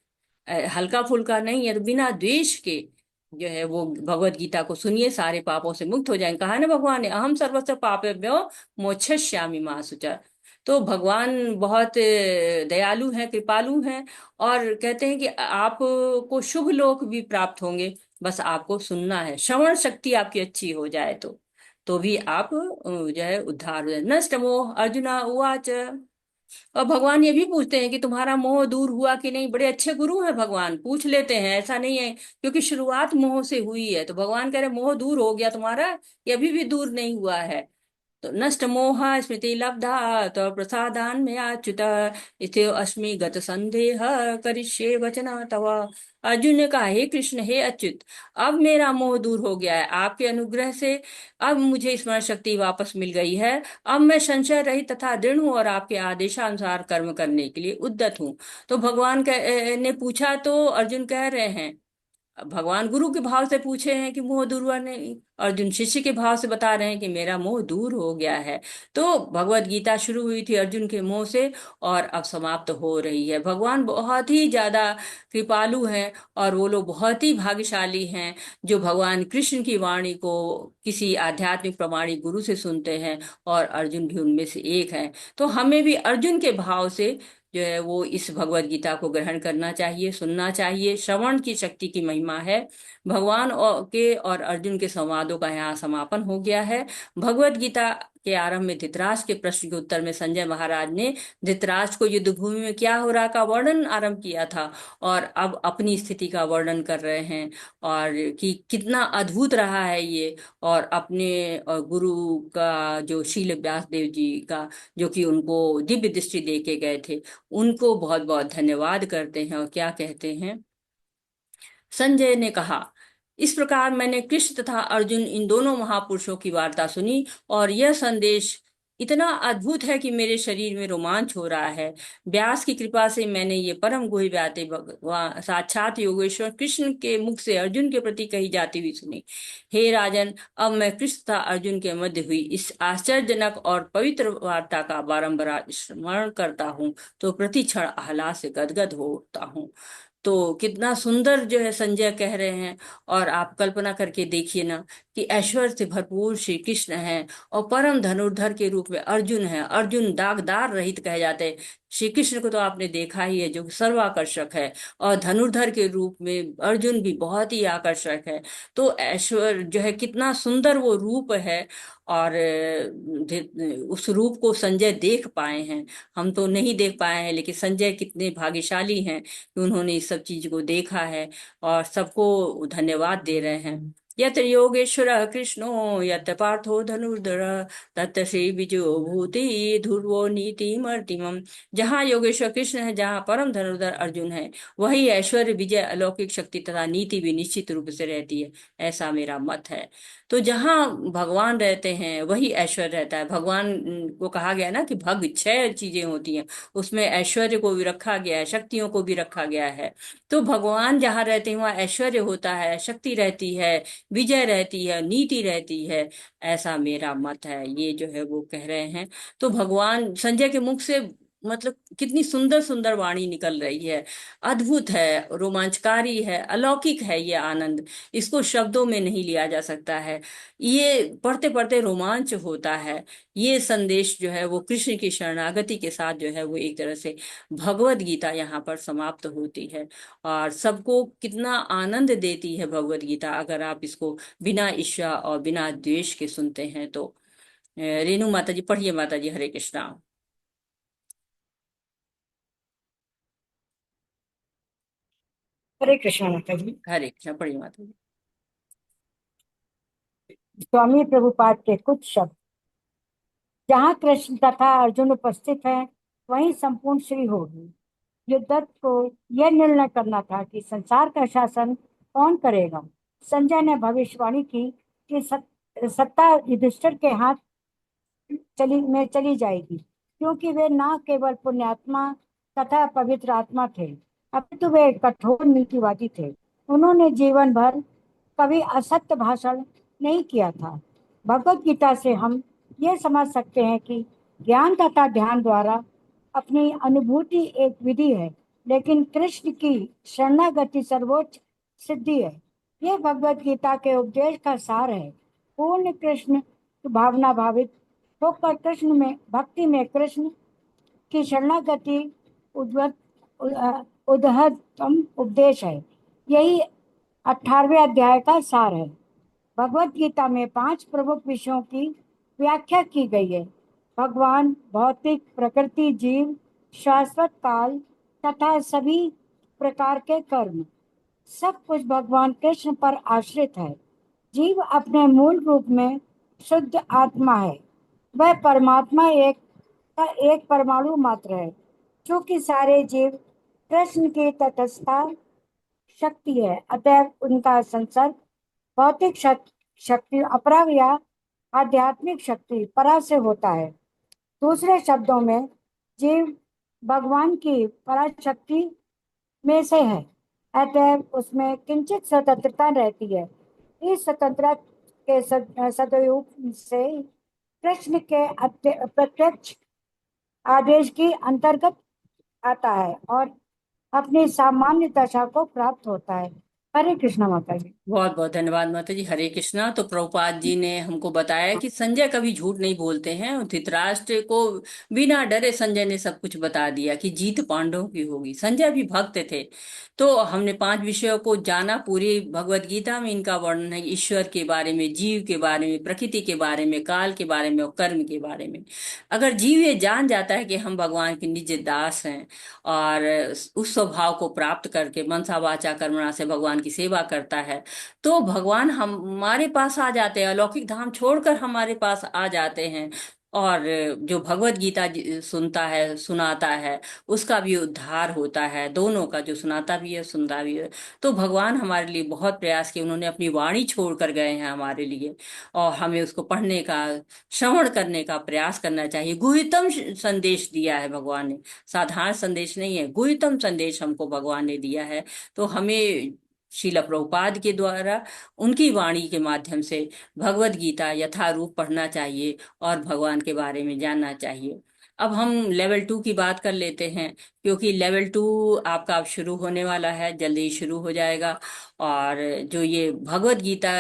हल्का फुल्का नहीं है। तो बिना द्वेष के जो है वो भगवत गीता को सुनिए, सारे पापों से मुक्त हो जाएंगे। कहा ना भगवान ने, अहम सर्वस्व पापेभ्यो मोक्षयिष्यामि मा शुचः। तो भगवान बहुत दयालु हैं, कृपालु हैं, और कहते हैं कि आपको शुभ लोक भी प्राप्त होंगे, बस आपको सुनना है, श्रवण शक्ति आपकी अच्छी हो जाए तो भी आप जो है उद्धार हो जाए। नष्ट मोह अर्जुना उवाच। और भगवान ये भी पूछते हैं कि तुम्हारा मोह दूर हुआ कि नहीं। बड़े अच्छे गुरु हैं भगवान, पूछ लेते हैं, ऐसा नहीं है, क्योंकि शुरुआत मोह से हुई है। तो भगवान कह रहे मोह दूर हो गया तुम्हारा, ये अभी भी दूर नहीं हुआ है। तो नष्ट मोह स्मृति लब्धा तो प्रसादान में अच्युत इति अस्मि गत संदेह करिष्ये वचना तव। अर्जुन ने कहा, हे कृष्ण, हे अच्युत, अब मेरा मोह दूर हो गया है आपके अनुग्रह से। अब मुझे स्मरण शक्ति वापस मिल गई है। अब मैं संशय रहित तथा दृढ़ हूं और आपके आदेशानुसार कर्म करने के लिए उद्यत हूं। तो ने पूछा तो अर्जुन कह रहे हैं, भगवान गुरु के भाव से पूछे हैं कि मोह दूर हुआ नहीं, अर्जुन शिष्य के भाव से बता रहे हैं कि मेरा मोह दूर हो गया है। तो भगवत गीता शुरू हुई थी अर्जुन के मोह से, और अब समाप्त हो रही है। भगवान बहुत ही ज्यादा कृपालु हैं, और वो लोग बहुत ही भाग्यशाली हैं जो भगवान कृष्ण की वाणी को किसी आध्यात्मिक प्रमाणिक गुरु से सुनते हैं, और अर्जुन भी उनमें से एक है। तो हमें भी अर्जुन के भाव से जो है वो इस भगवत गीता को ग्रहण करना चाहिए, सुनना चाहिए। श्रवण की शक्ति की महिमा है। भगवान के और अर्जुन के संवादों का यहाँ समापन हो गया है। भगवत गीता के आरंभ में धृतराष्ट्र के प्रश्न के उत्तर में संजय महाराज ने धृतराष्ट्र को युद्ध भूमि में क्या हो रहा का वर्णन आरंभ किया था, और अब अपनी स्थिति का वर्णन कर रहे हैं, और कि कितना अद्भुत रहा है ये। और अपने गुरु का जो शील व्यास देव जी का, जो कि उनको दिव्य दृष्टि दे के गए थे, उनको बहुत बहुत धन्यवाद करते हैं। और क्या कहते हैं, संजय ने कहा, इस प्रकार मैंने कृष्ण तथा अर्जुन इन दोनों महापुरुषों की वार्ता सुनी, और यह संदेश इतना अद्भुत है कि मेरे शरीर में रोमांच हो रहा है। व्यास की कृपा से मैंने ये परम गुह्य बातें भगवान साक्षात योगेश्वर कृष्ण के मुख से अर्जुन के प्रति कही जाती हुई सुनी। हे राजन, अब मैं कृष्ण तथा अर्जुन के मध्य हुई इस आश्चर्यजनक और पवित्र वार्ता का बारंबार स्मरण करता हूँ तो प्रति क्षण आह्लाद से गदगद होता हूँ। तो कितना सुंदर जो है संजय कह रहे हैं। और आप कल्पना करके देखिए ना कि ऐश्वर्य से भरपूर श्री कृष्ण हैं, और परम धनुर्धर के रूप में अर्जुन है। अर्जुन दागदार रहित कहे जाते हैं। श्री कृष्ण को तो आपने देखा ही है, जो सर्वाकर्षक है, और धनुर्धर के रूप में अर्जुन भी बहुत ही आकर्षक है। तो ऐश्वर्य जो है, कितना सुंदर वो रूप है। और उस रूप को संजय देख पाए हैं, हम तो नहीं देख पाए हैं, लेकिन संजय कितने भाग्यशाली हैं कि उन्होंने इस सब चीज को देखा है, और सबको धन्यवाद दे रहे हैं। यत्र योगेश्वर कृष्णो यत्र पार्थो धनुर्धर तत्र श्री विजयो भूति ध्रुवो नीति मर्तिमम। जहाँ योगेश्वर कृष्ण है, जहाँ परम धनुर्धर अर्जुन है, वही ऐश्वर्य, विजय, अलौकिक शक्ति तथा नीति भी निश्चित रूप से रहती है, ऐसा मेरा मत है। तो जहाँ भगवान रहते हैं वही ऐश्वर्य रहता है। भगवान को कहा गया ना कि भग 6 चीजें होती हैं, उसमें ऐश्वर्य को भी रखा गया है, शक्तियों को भी रखा गया है। तो भगवान जहाँ रहते हैं वहाँ ऐश्वर्य होता है, शक्ति रहती है, विजय रहती है, नीति रहती है, ऐसा मेरा मत है। ये जो है वो कह रहे हैं। तो भगवान संजय के मुख से मतलब कितनी सुंदर सुंदर वाणी निकल रही है, अद्भुत है, रोमांचकारी है, अलौकिक है ये आनंद। इसको शब्दों में नहीं लिया जा सकता है। ये पढ़ते पढ़ते रोमांच होता है। ये संदेश जो है वो कृष्ण की शरणागति के साथ जो है वो एक तरह से भगवत गीता यहाँ पर समाप्त होती है, और सबको कितना आनंद देती है भगवत गीता, अगर आप इसको बिना ईर्ष्या और बिना द्वेष के सुनते हैं तो। रेणु माता जी पढ़िए, माता जी, हरे कृष्णा। हरे कृष्ण माता जी। हरे कृष्णा, पढ़िए माता जी। स्वामी प्रभुपाद के कुछ शब्द। जहाँ कृष्ण तथा अर्जुन उपस्थित हैं, वहीं संपूर्ण श्री होगी। युद्धरथ को यह निर्णय करना था कि संसार का शासन कौन करेगा। संजय ने भविष्यवाणी की कि सत्ता युधिष्ठिर के हाथ चली जाएगी, क्योंकि वे न केवल पुण्यात्मा तथा पवित्र आत्मा थे, अपितु वे कठोर नीतिवादी थे। उन्होंने जीवन भर कभी असत्य भाषण नहीं किया था। भगवत गीता से हम ये समझ सकते हैं कि ज्ञान तथा ध्यान द्वारा अपनी अनुभूति एक विधि है, लेकिन कृष्ण की शरणागति सर्वोच्च सिद्धि है। ये भगवत गीता के उपदेश का सार है। पूर्ण कृष्ण भावना भावित होकर कृष्ण में भक्ति में कृष्ण कि शरणागति उद्धतम उपदेश है। यही 18वें अध्याय का सार है। भगवत गीता में 5 प्रमुख विषयों की व्याख्या की गई है। भगवान, भौतिक, प्रकृति, जीव, शाश्वत काल तथा सभी प्रकार के कर्म, सब कुछ भगवान कृष्ण पर आश्रित है। जीव अपने मूल रूप में शुद्ध आत्मा है। वह परमात्मा का एक परमाणु मात्र है। चूंकि सारे जीव कृष्ण की तटस्था शक्ति है, अतएव उनका संसर्ग भौतिक शक्ति अपरा या आध्यात्मिक शक्ति परा से होता है। दूसरे शब्दों में, जीव भगवान की पराशक्ति में से है, अतएव उसमें किंचित स्वतंत्रता रहती है। इस स्वतंत्रता के सदुपयोग से कृष्ण के प्रत्यक्ष आदेश की अंतर्गत आता है और अपनी सामान्य दशा को प्राप्त होता है। हरे कृष्णा माता जी। बहुत बहुत धन्यवाद माता जी। हरे कृष्णा। तो प्रभुपाद जी ने हमको बताया कि संजय कभी झूठ नहीं बोलते हैं, और धृतराष्ट्र को बिना डरे संजय ने सब कुछ बता दिया कि जीत पांडवों की होगी। संजय भी भक्त थे। तो हमने 5 विषयों को जाना। पूरी भगवत गीता में इनका वर्णन है, ईश्वर के बारे में, जीव के बारे में, प्रकृति के बारे में, काल के बारे में और कर्म के बारे में। अगर जीव ये जान जाता है कि हम भगवान के निज दास हैं और उस स्वभाव को प्राप्त करके मनसा वाचा कर्मणा से भगवान की सेवा करता है, तो भगवान हमारे पास आ जाते हैं, अलौकिक धाम छोड़कर हमारे पास आ जाते हैं। और जो भगवत गीता सुनता है, सुनाता है, उसका भी उद्धार होता है। दोनों का, जो सुनाता भी है, सुनता भी है। तो भगवान हमारे लिए बहुत प्रयास किए। उन्होंने अपनी वाणी छोड़कर गए हैं हमारे लिए, और हमें उसको पढ़ने का, श्रवण करने का प्रयास करना चाहिए। गुह्यतम संदेश दिया है भगवान ने, साधारण संदेश नहीं है, गुह्यतम संदेश हमको भगवान ने दिया है। तो हमें श्रील प्रभुपाद के द्वारा, उनकी वाणी के माध्यम से भगवत गीता यथारूप पढ़ना चाहिए और भगवान के बारे में जानना चाहिए। अब हम लेवल 2 की बात कर लेते हैं, क्योंकि लेवल 2 आपका अब शुरू होने वाला है, जल्दी ही शुरू हो जाएगा। और जो ये भगवत गीता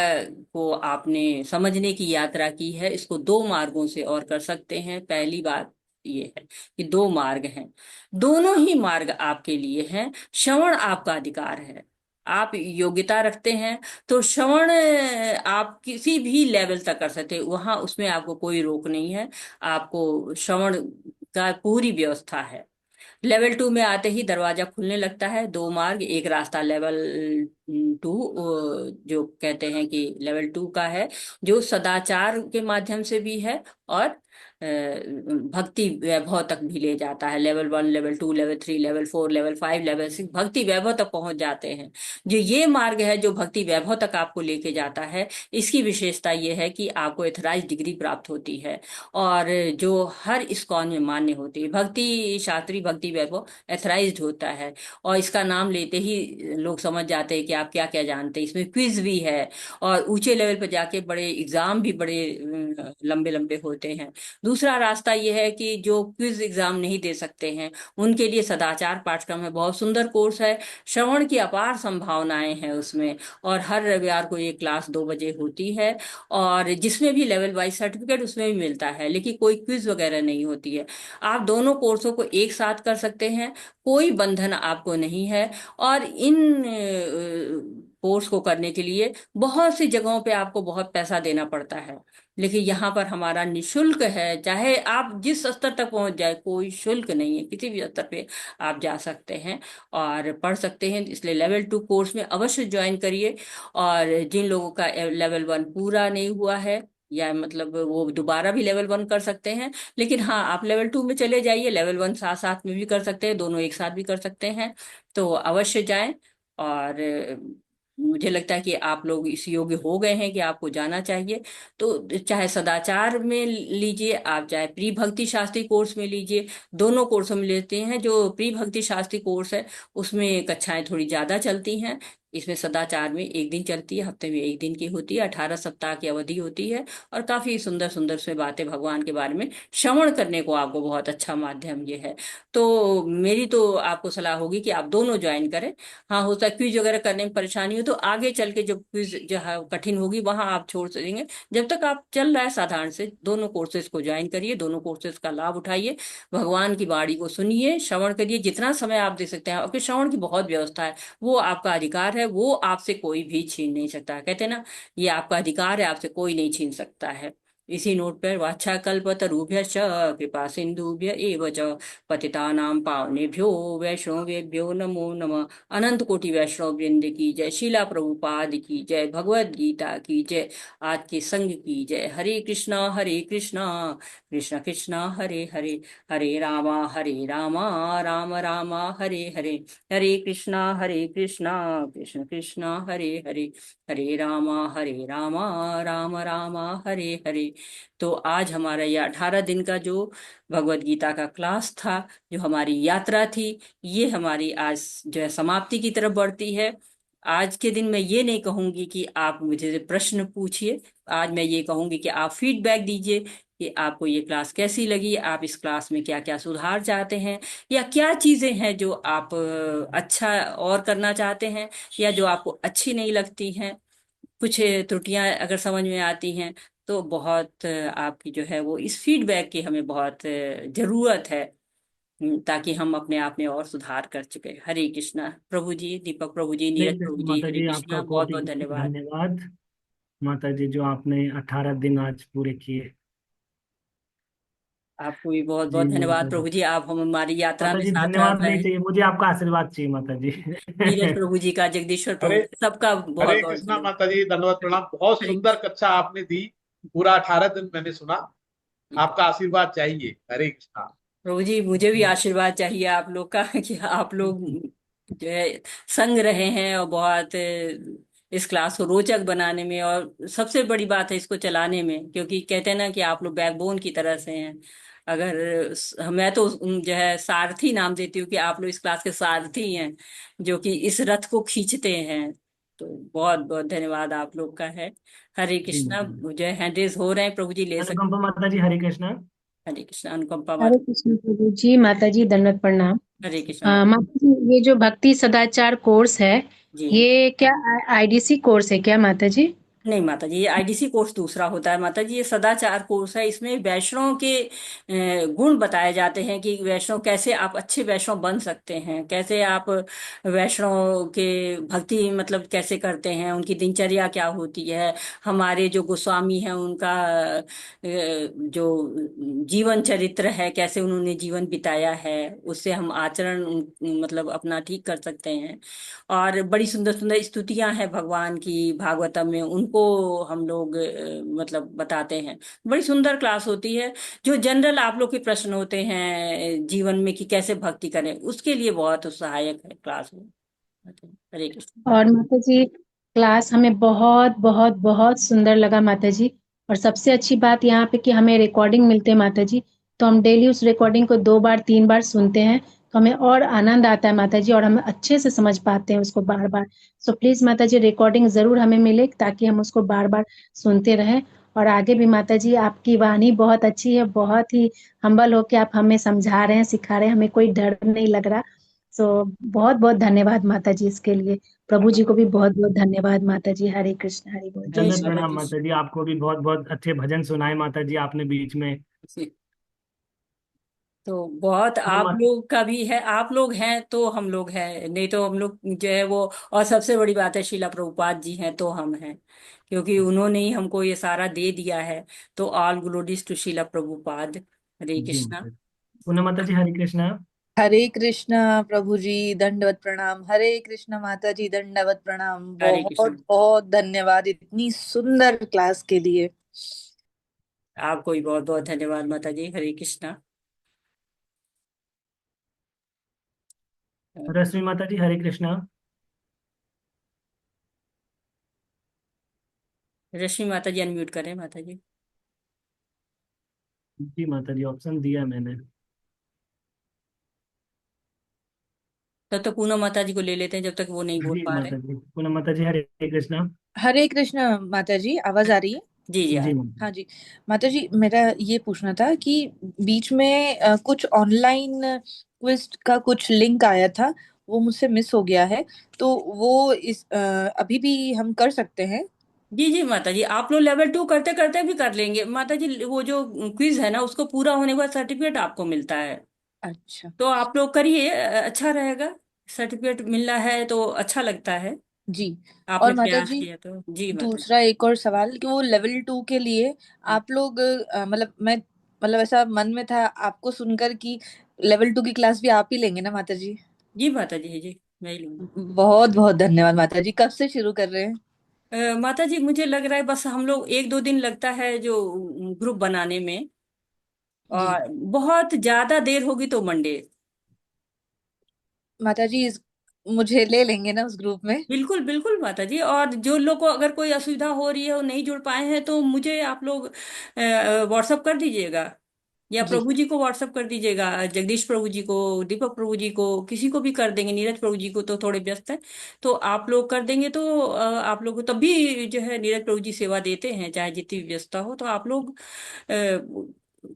को आपने समझने की यात्रा की है, इसको 2 मार्गों से और कर सकते हैं। पहली बात ये है कि 2 मार्ग हैं, दोनों ही मार्ग आपके लिए हैं। श्रवण आपका अधिकार है। आप योग्यता रखते हैं तो श्रवण आप किसी भी लेवल तक कर सकते हैं, वहां उसमें आपको कोई रोक नहीं है। आपको श्रवण का पूरी व्यवस्था है। लेवल 2 में आते ही दरवाजा खुलने लगता है। 2 मार्ग, एक रास्ता लेवल 2 जो कहते हैं कि लेवल 2 का है, जो सदाचार के माध्यम से भी है और भक्ति वैभव तक भी ले जाता है। Level 1, level 2, level 3, level 4, level 5, level 6 भक्ति वैभव तक पहुंच जाते हैं। जो ये मार्ग है जो भक्ति वैभव तक आपको लेके जाता है, इसकी विशेषता ये है कि आपको एथराइज डिग्री प्राप्त होती है, और जो हर इस्कॉन में मान्य होती है। भक्ति शास्त्री भक्ति वैभव एथराइज्ड होता है, और इसका नाम लेते ही लोग समझ जाते हैं कि आप क्या क्या जानते हैं। इसमें क्विज भी है, और ऊंचे लेवल पर जाके बड़े एग्जाम भी बड़े लंबे लंबे होते हैं। दूसरा रास्ता यह है कि जो क्विज एग्जाम नहीं दे सकते हैं, उनके लिए सदाचार पाठ्यक्रम है, बहुत सुंदर कोर्स है। श्रवण की अपार संभावनाएं हैं उसमें, और हर रविवार को ये क्लास 2 बजे होती है, और जिसमें भी लेवल वाइज सर्टिफिकेट उसमें भी मिलता है, लेकिन कोई क्विज वगैरह नहीं होती है। आप दोनों कोर्सों को एक साथ कर सकते हैं, कोई बंधन आपको नहीं है। और इन कोर्स को करने के लिए बहुत सी जगहों पे आपको बहुत पैसा देना पड़ता है, लेकिन यहाँ पर हमारा निशुल्क है। चाहे आप जिस स्तर तक पहुंच जाए, कोई शुल्क नहीं है, किसी भी स्तर पे आप जा सकते हैं और पढ़ सकते हैं। इसलिए लेवल 2 कोर्स में अवश्य ज्वाइन करिए। और जिन लोगों का लेवल 1 पूरा नहीं हुआ है, या मतलब वो दोबारा भी लेवल 1 कर सकते हैं, लेकिन हाँ, आप लेवल 2 में चले जाइए। लेवल 1 साथ साथ में भी कर सकते हैं, दोनों एक साथ भी कर सकते हैं। तो अवश्य जाएं। और मुझे लगता है कि आप लोग इस योग्य हो गए हैं कि आपको जाना चाहिए। तो चाहे सदाचार में लीजिए आप, चाहे प्री भक्ति शास्त्री कोर्स में लीजिए, दोनों कोर्सों में लेते हैं। जो प्री भक्ति शास्त्री कोर्स है उसमें कक्षाएं थोड़ी ज्यादा चलती हैं, इसमें सदाचार में एक दिन चलती है, हफ्ते में एक दिन की होती है, 18 सप्ताह की अवधि होती है। और काफी सुंदर सुंदर उसमें बातें भगवान के बारे में श्रवण करने को आपको बहुत अच्छा माध्यम ये है। तो मेरी तो आपको सलाह होगी कि आप दोनों ज्वाइन करें। हाँ, होता है क्विज वगैरह करने में परेशानी हो तो आगे चल के जब क्विज जो है कठिन होगी वहां आप छोड़ सकेंगे। जब तक आप चल रहा है साधारण से दोनों कोर्सेज को ज्वाइन करिए, दोनों कोर्सेज का लाभ उठाइए, भगवान की वाणी को सुनिए, श्रवण करिए जितना समय आप दे सकते हैं। आपके श्रवण की बहुत व्यवस्था है, वो आपका अधिकार है, वो आपसे कोई भी छीन नहीं सकता है। कहते हैं ना, ये आपका अधिकार है, आपसे कोई नहीं छीन सकता है। इसी नोट पर वाछाकल्पतरुभ्यश्च कृपा सिंधुभ्य एव च पतितानां पावनेभ्यो वैष्णवेभ्यो नमो नमः। अनंत कोटि वैष्णव वृंद की जय, शीला प्रभुपाद की जय, भगवद गीता की जय, आज के संग की जय। हरे कृष्णा कृष्ण कृष्ण हरे हरे, हरे रामा राम राम हरे हरे, हरे कृष्णा कृष्ण कृष्ण हरे हरे, हरे रामा राम राम हरे हरे। तो आज हमारा ये 18 दिन का जो भगवत गीता का क्लास था, जो हमारी यात्रा थी, ये हमारी आज जो है समाप्ति की तरफ बढ़ती है। आज के दिन मैं ये नहीं कहूंगी कि आप मुझे प्रश्न पूछिए, आज मैं ये कहूंगी कि आप फीडबैक दीजिए कि आपको ये क्लास कैसी लगी, आप इस क्लास में क्या क्या सुधार चाहते हैं, या क्या चीजें हैं जो आप अच्छा और करना चाहते हैं, या जो आपको अच्छी नहीं लगती हैं। कुछ त्रुटियां अगर समझ में आती हैं तो बहुत आपकी जो है वो इस फीडबैक की हमें बहुत जरूरत है, ताकि हम अपने आप में और सुधार कर चुके। हरे कृष्णा। प्रभु जी, दीपक प्रभु जी, हरे नीरज प्रभु कृष्ण जी, माता हरे जी, आपका कृष्णा, बहुत कोटि बहुत कोटि धन्यवाद। धन्यवाद माता जी, जो आपने 18 दिन आज पूरे किए। आपको भी बहुत जी बहुत धन्यवाद माता जी। प्रभु जी, आप हम हमारी यात्रा माता में जी साथ धन्यवाद नहीं रहे। चाहिए मुझे, आपका आशीर्वाद चाहिए माता जी। नीरज प्रभु जी का, जगदीश्वर प्रभु हरे जी, सबका बहुत हरे बहुत कृष्णा धन्यवाद। माता जी, दंडवत प्रणाम। बहुत हरे सुंदर कक्षा आपने दी, पूरा 18 दिन मैंने सुना। कृष्ण। आपका आशीर्वाद चाहिए। हरे कृष्णा। प्रभु जी, मुझे भी आशीर्वाद चाहिए आप लोग का कि आप लोग जो है संग रहे हैं और बहुत इस क्लास को रोचक बनाने में, और सबसे बड़ी बात है इसको चलाने में, क्योंकि कहते हैं ना कि आप लोग बैकबोन की तरह से हैं। अगर मैं तो जो है सारथी नाम देती हूँ कि आप लोग इस क्लास के सारथी हैं, जो कि इस रथ को खींचते हैं। तो बहुत बहुत धन्यवाद आप लोग का है। हरे जी कृष्णा। माता जी। जो है हैंड रेज हो रहे हैं, प्रभु जी ले सकते अनुकंपा माता जी, हरे कृष्ण। हैं। हरे कृष्णा। अनुकंपा हरे माता। कृष्ण प्रभु जी, माता जी दंडवत प्रणाम। हरे कृष्णा माता। माता जी, ये जो भक्ति सदाचार कोर्स है, जी ये क्या आईडीसी कोर्स है क्या माता जी? नहीं माता जी, ये आईडीसी कोर्स दूसरा होता है माता जी, ये सदाचार कोर्स है। इसमें वैष्णव के गुण बताए जाते हैं कि वैष्णव कैसे आप अच्छे वैष्णव बन सकते हैं, कैसे आप वैष्णव के भक्ति मतलब कैसे करते हैं, उनकी दिनचर्या क्या होती है। हमारे जो गोस्वामी हैं उनका जो जीवन चरित्र है, कैसे उन्होंने जीवन बिताया है, उससे हम आचरण मतलब अपना ठीक कर सकते हैं। और बड़ी सुंदर सुंदर स्तुतियां हैं भगवान की भागवतम में, उनको हम लोग मतलब बताते हैं। बड़ी सुंदर क्लास होती है। जो जनरल आप लोग के प्रश्न होते हैं जीवन में कि कैसे भक्ति करें, उसके लिए बहुत सहायक है क्लास में। हरे कृष्ण। और माता जी, क्लास हमें बहुत बहुत बहुत सुंदर लगा माता जी। और सबसे अच्छी बात यहाँ पे कि हमें रिकॉर्डिंग मिलते हैं माता जी, तो हम डेली उस रिकॉर्डिंग को 2 बार 3 बार सुनते हैं, तो हमें और आनंद आता है माता जी, और हम अच्छे से समझ पाते हैं उसको बार बार। सो प्लीज माता जी, रिकॉर्डिंग जरूर हमें मिले ताकि हम उसको बार बार सुनते रहें। और आगे भी माता जी, आपकी वाणी बहुत अच्छी है, बहुत ही हम्बल होके आप हमें समझा रहे हैं, सिखा रहे हैं, हमें कोई डर नहीं लग रहा। सो बहुत बहुत धन्यवाद माता जी इसके लिए। प्रभु जी को भी बहुत बहुत धन्यवाद माता जी। हरे कृष्ण, हरे बोल, जय दंडवत श्री बाबा प्रणाम जी। माता जी, आपको भी बहुत बहुत अच्छे भजन सुनाए माता जी आपने बीच में। तो बहुत तो आप लोग का भी है, आप लोग हैं तो हम लोग हैं, नहीं तो हम लोग जो है वो। और सबसे बड़ी बात है शीला प्रभुपाद जी हैं तो हम हैं, क्योंकि उन्होंने ही हमको ये सारा दे दिया है। तो all glories to Shila Prabhupad. हरे जी कृष्णा। माता जी। पुनः माता जी, हरे कृष्ण। हरे कृष्णा प्रभु जी, दंडवत प्रणाम। हरे कृष्णा माता जी, दंडवत प्रणाम। हरे कृष्णा। बहुत बहुत धन्यवाद इतनी सुंदर क्लास के लिए। आपको भी बहुत बहुत धन्यवाद माता जी। हरे कृष्णा। रश्मि माता जी, हरे कृष्ण। रश्मि माता जी अनम्यूट करें माता जी। जी माता जी, ऑप्शन दिया है मैंने। तब तक पूनम माता जी को ले लेते हैं जब तक वो नहीं बोल जी पा रहे। माता जी, पूनम माता जी, हरे कृष्णा। हरे कृष्ण माता जी, आवाज आ रही है? जी जी जी हाँ जी माता जी, मेरा ये पूछना था कि बीच में कुछ ऑनलाइन क्विज का कुछ लिंक आया था, वो मुझसे मिस हो गया है, तो वो अभी भी हम कर सकते हैं? जी जी माता जी, आप लोग लेवल 2 करते करते भी कर लेंगे माता जी। वो जो क्विज है ना, उसको पूरा होने के बाद सर्टिफिकेट आपको मिलता है। अच्छा। तो आप लोग करिए, अच्छा रहेगा। सर्टिफिकेट मिलना है तो अच्छा लगता है। जी। आपने और माता प्रयास जी, किया तो। जी माता जी। दूसरा एक और सवाल कि वो लेवल 2 के लिए आप लोग मतलब मैं मतलब ऐसा मन में था आपको सुनकर कि लेवल 2 की क्लास भी आप ही लेंगे ना माता जी? जी माता जी मैं ही लूंगी। बहुत बहुत धन्यवाद माता जी। कब से शुरू कर रहे हैं? माता जी, मुझे लग रहा है बस हम लोग 1-2 दिन लगता है जो ग्रुप बनाने में। जी और बहुत ज्यादा देर होगी तो मंडे। माता जी, मुझे ले लेंगे ना उस ग्रुप में? बिल्कुल बिल्कुल माता जी। और जो लोग को अगर कोई असुविधा हो रही है और नहीं जुड़ पाए हैं तो मुझे आप लोग व्हाट्सअप कर दीजिएगा, या जी प्रभु जी को व्हाट्सअप कर दीजिएगा, जगदीश प्रभु जी को, दीपक प्रभु जी को, किसी को भी कर देंगे। नीरज प्रभु जी को तो थोड़े व्यस्त है, तो आप लोग कर देंगे तो आप लोग को तब भी जो है नीरज प्रभु जी सेवा देते हैं चाहे जितनी भी व्यस्तता हो। तो आप लोग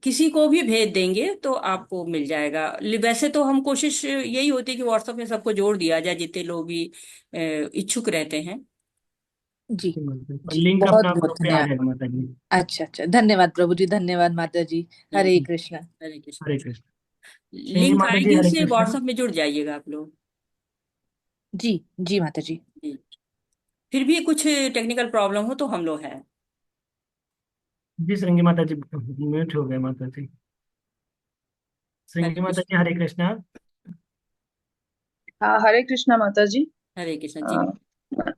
किसी को भी भेज देंगे तो आपको मिल जाएगा। वैसे तो हम कोशिश यही होती है कि व्हाट्सएप में सबको जोड़ दिया जाए जितने लोग भी इच्छुक रहते हैं। जी माता जी, और जी, लिंक बहुत अपना बहुत ग्रुप पे आ धन्यवाद। जाएगा माता जी। अच्छा अच्छा, धन्यवाद प्रभु जी, धन्यवाद माता जी। हम्म, हरे कृष्णा। हरे कृष्ण। हरे कृष्ण। श्रृंगी लिंक माता जी, आईडी हरे से कृष्णा। व्हाट्सएप में जुड़ जाइएगा आप लोग। जी जी माता जी। जी। फिर भी कुछ टेक्निकल प्रॉब्लम हो तो हम लोग हैं। जी श्रृंगी माता जी म्यूट हो गए माता जी। हरे श्रृंगी माता जी, कृष्ण। हरे कृष्णा। हाँ, हरे कृष्णा माता जी। हरे कृष्ण जी।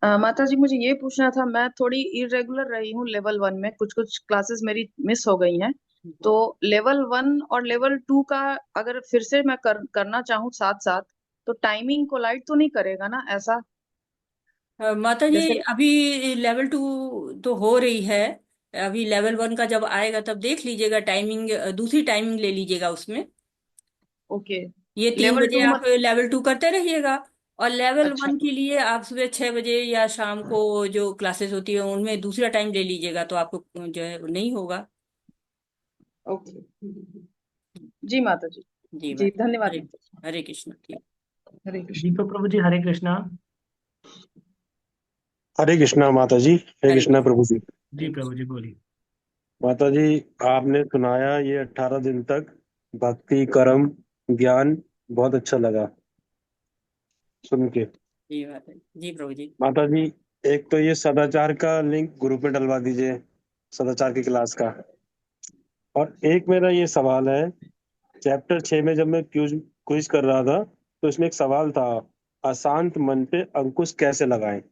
अ, माता जी, मुझे ये पूछना था, मैं थोड़ी इरेगुलर रही हूँ लेवल 1 में, कुछ कुछ क्लासेस मेरी मिस हो गई हैं। तो लेवल 1 और लेवल 2 का अगर फिर से मैं करना चाहूँ साथ साथ, तो टाइमिंग कोलाइड तो नहीं करेगा ना ऐसा? माता जी, जैसे अभी लेवल 2 तो हो रही है। अभी लेवल 1 का जब आएगा तब देख लीजिएगा टाइमिंग, दूसरी टाइमिंग ले लीजिएगा उसमें। ओके, ये तीन लेवल बजे 2 आप लेवल 2 करते रहिएगा। और लेवल अच्छा 1 के लिए आप सुबह 6 बजे या शाम को जो क्लासेस होती है उनमें दूसरा टाइम ले लीजिएगा तो आपको जो है नहीं होगा। ओके। जी माता जी। जी जी बात। धन्यवाद हरे माता जी। हरे कृष्ण। ठीक। हरे कृष्ण। दीपक प्रभु जी, हरे कृष्णा। हरे कृष्णा माता जी, हरे हरे कृष्णा कृष्ण। प्रभु जी। जी हरे प्रभु कृष्ण। जी बोलिए। माता जी, आपने सुनाया ये 18 दिन तक भक्ति कर्म ज्ञान, बहुत अच्छा लगा सुन के। जी बात है जी प्रभु जी। माता जी, एक तो ये सदाचार का लिंक ग्रुप में डलवा दीजिए, सदाचार की क्लास का। और एक मेरा ये सवाल है, चैप्टर 6 में जब मैं क्यूज क्विज कर रहा था तो इसमें एक सवाल था, अशांत मन पे अंकुश कैसे लगाएं।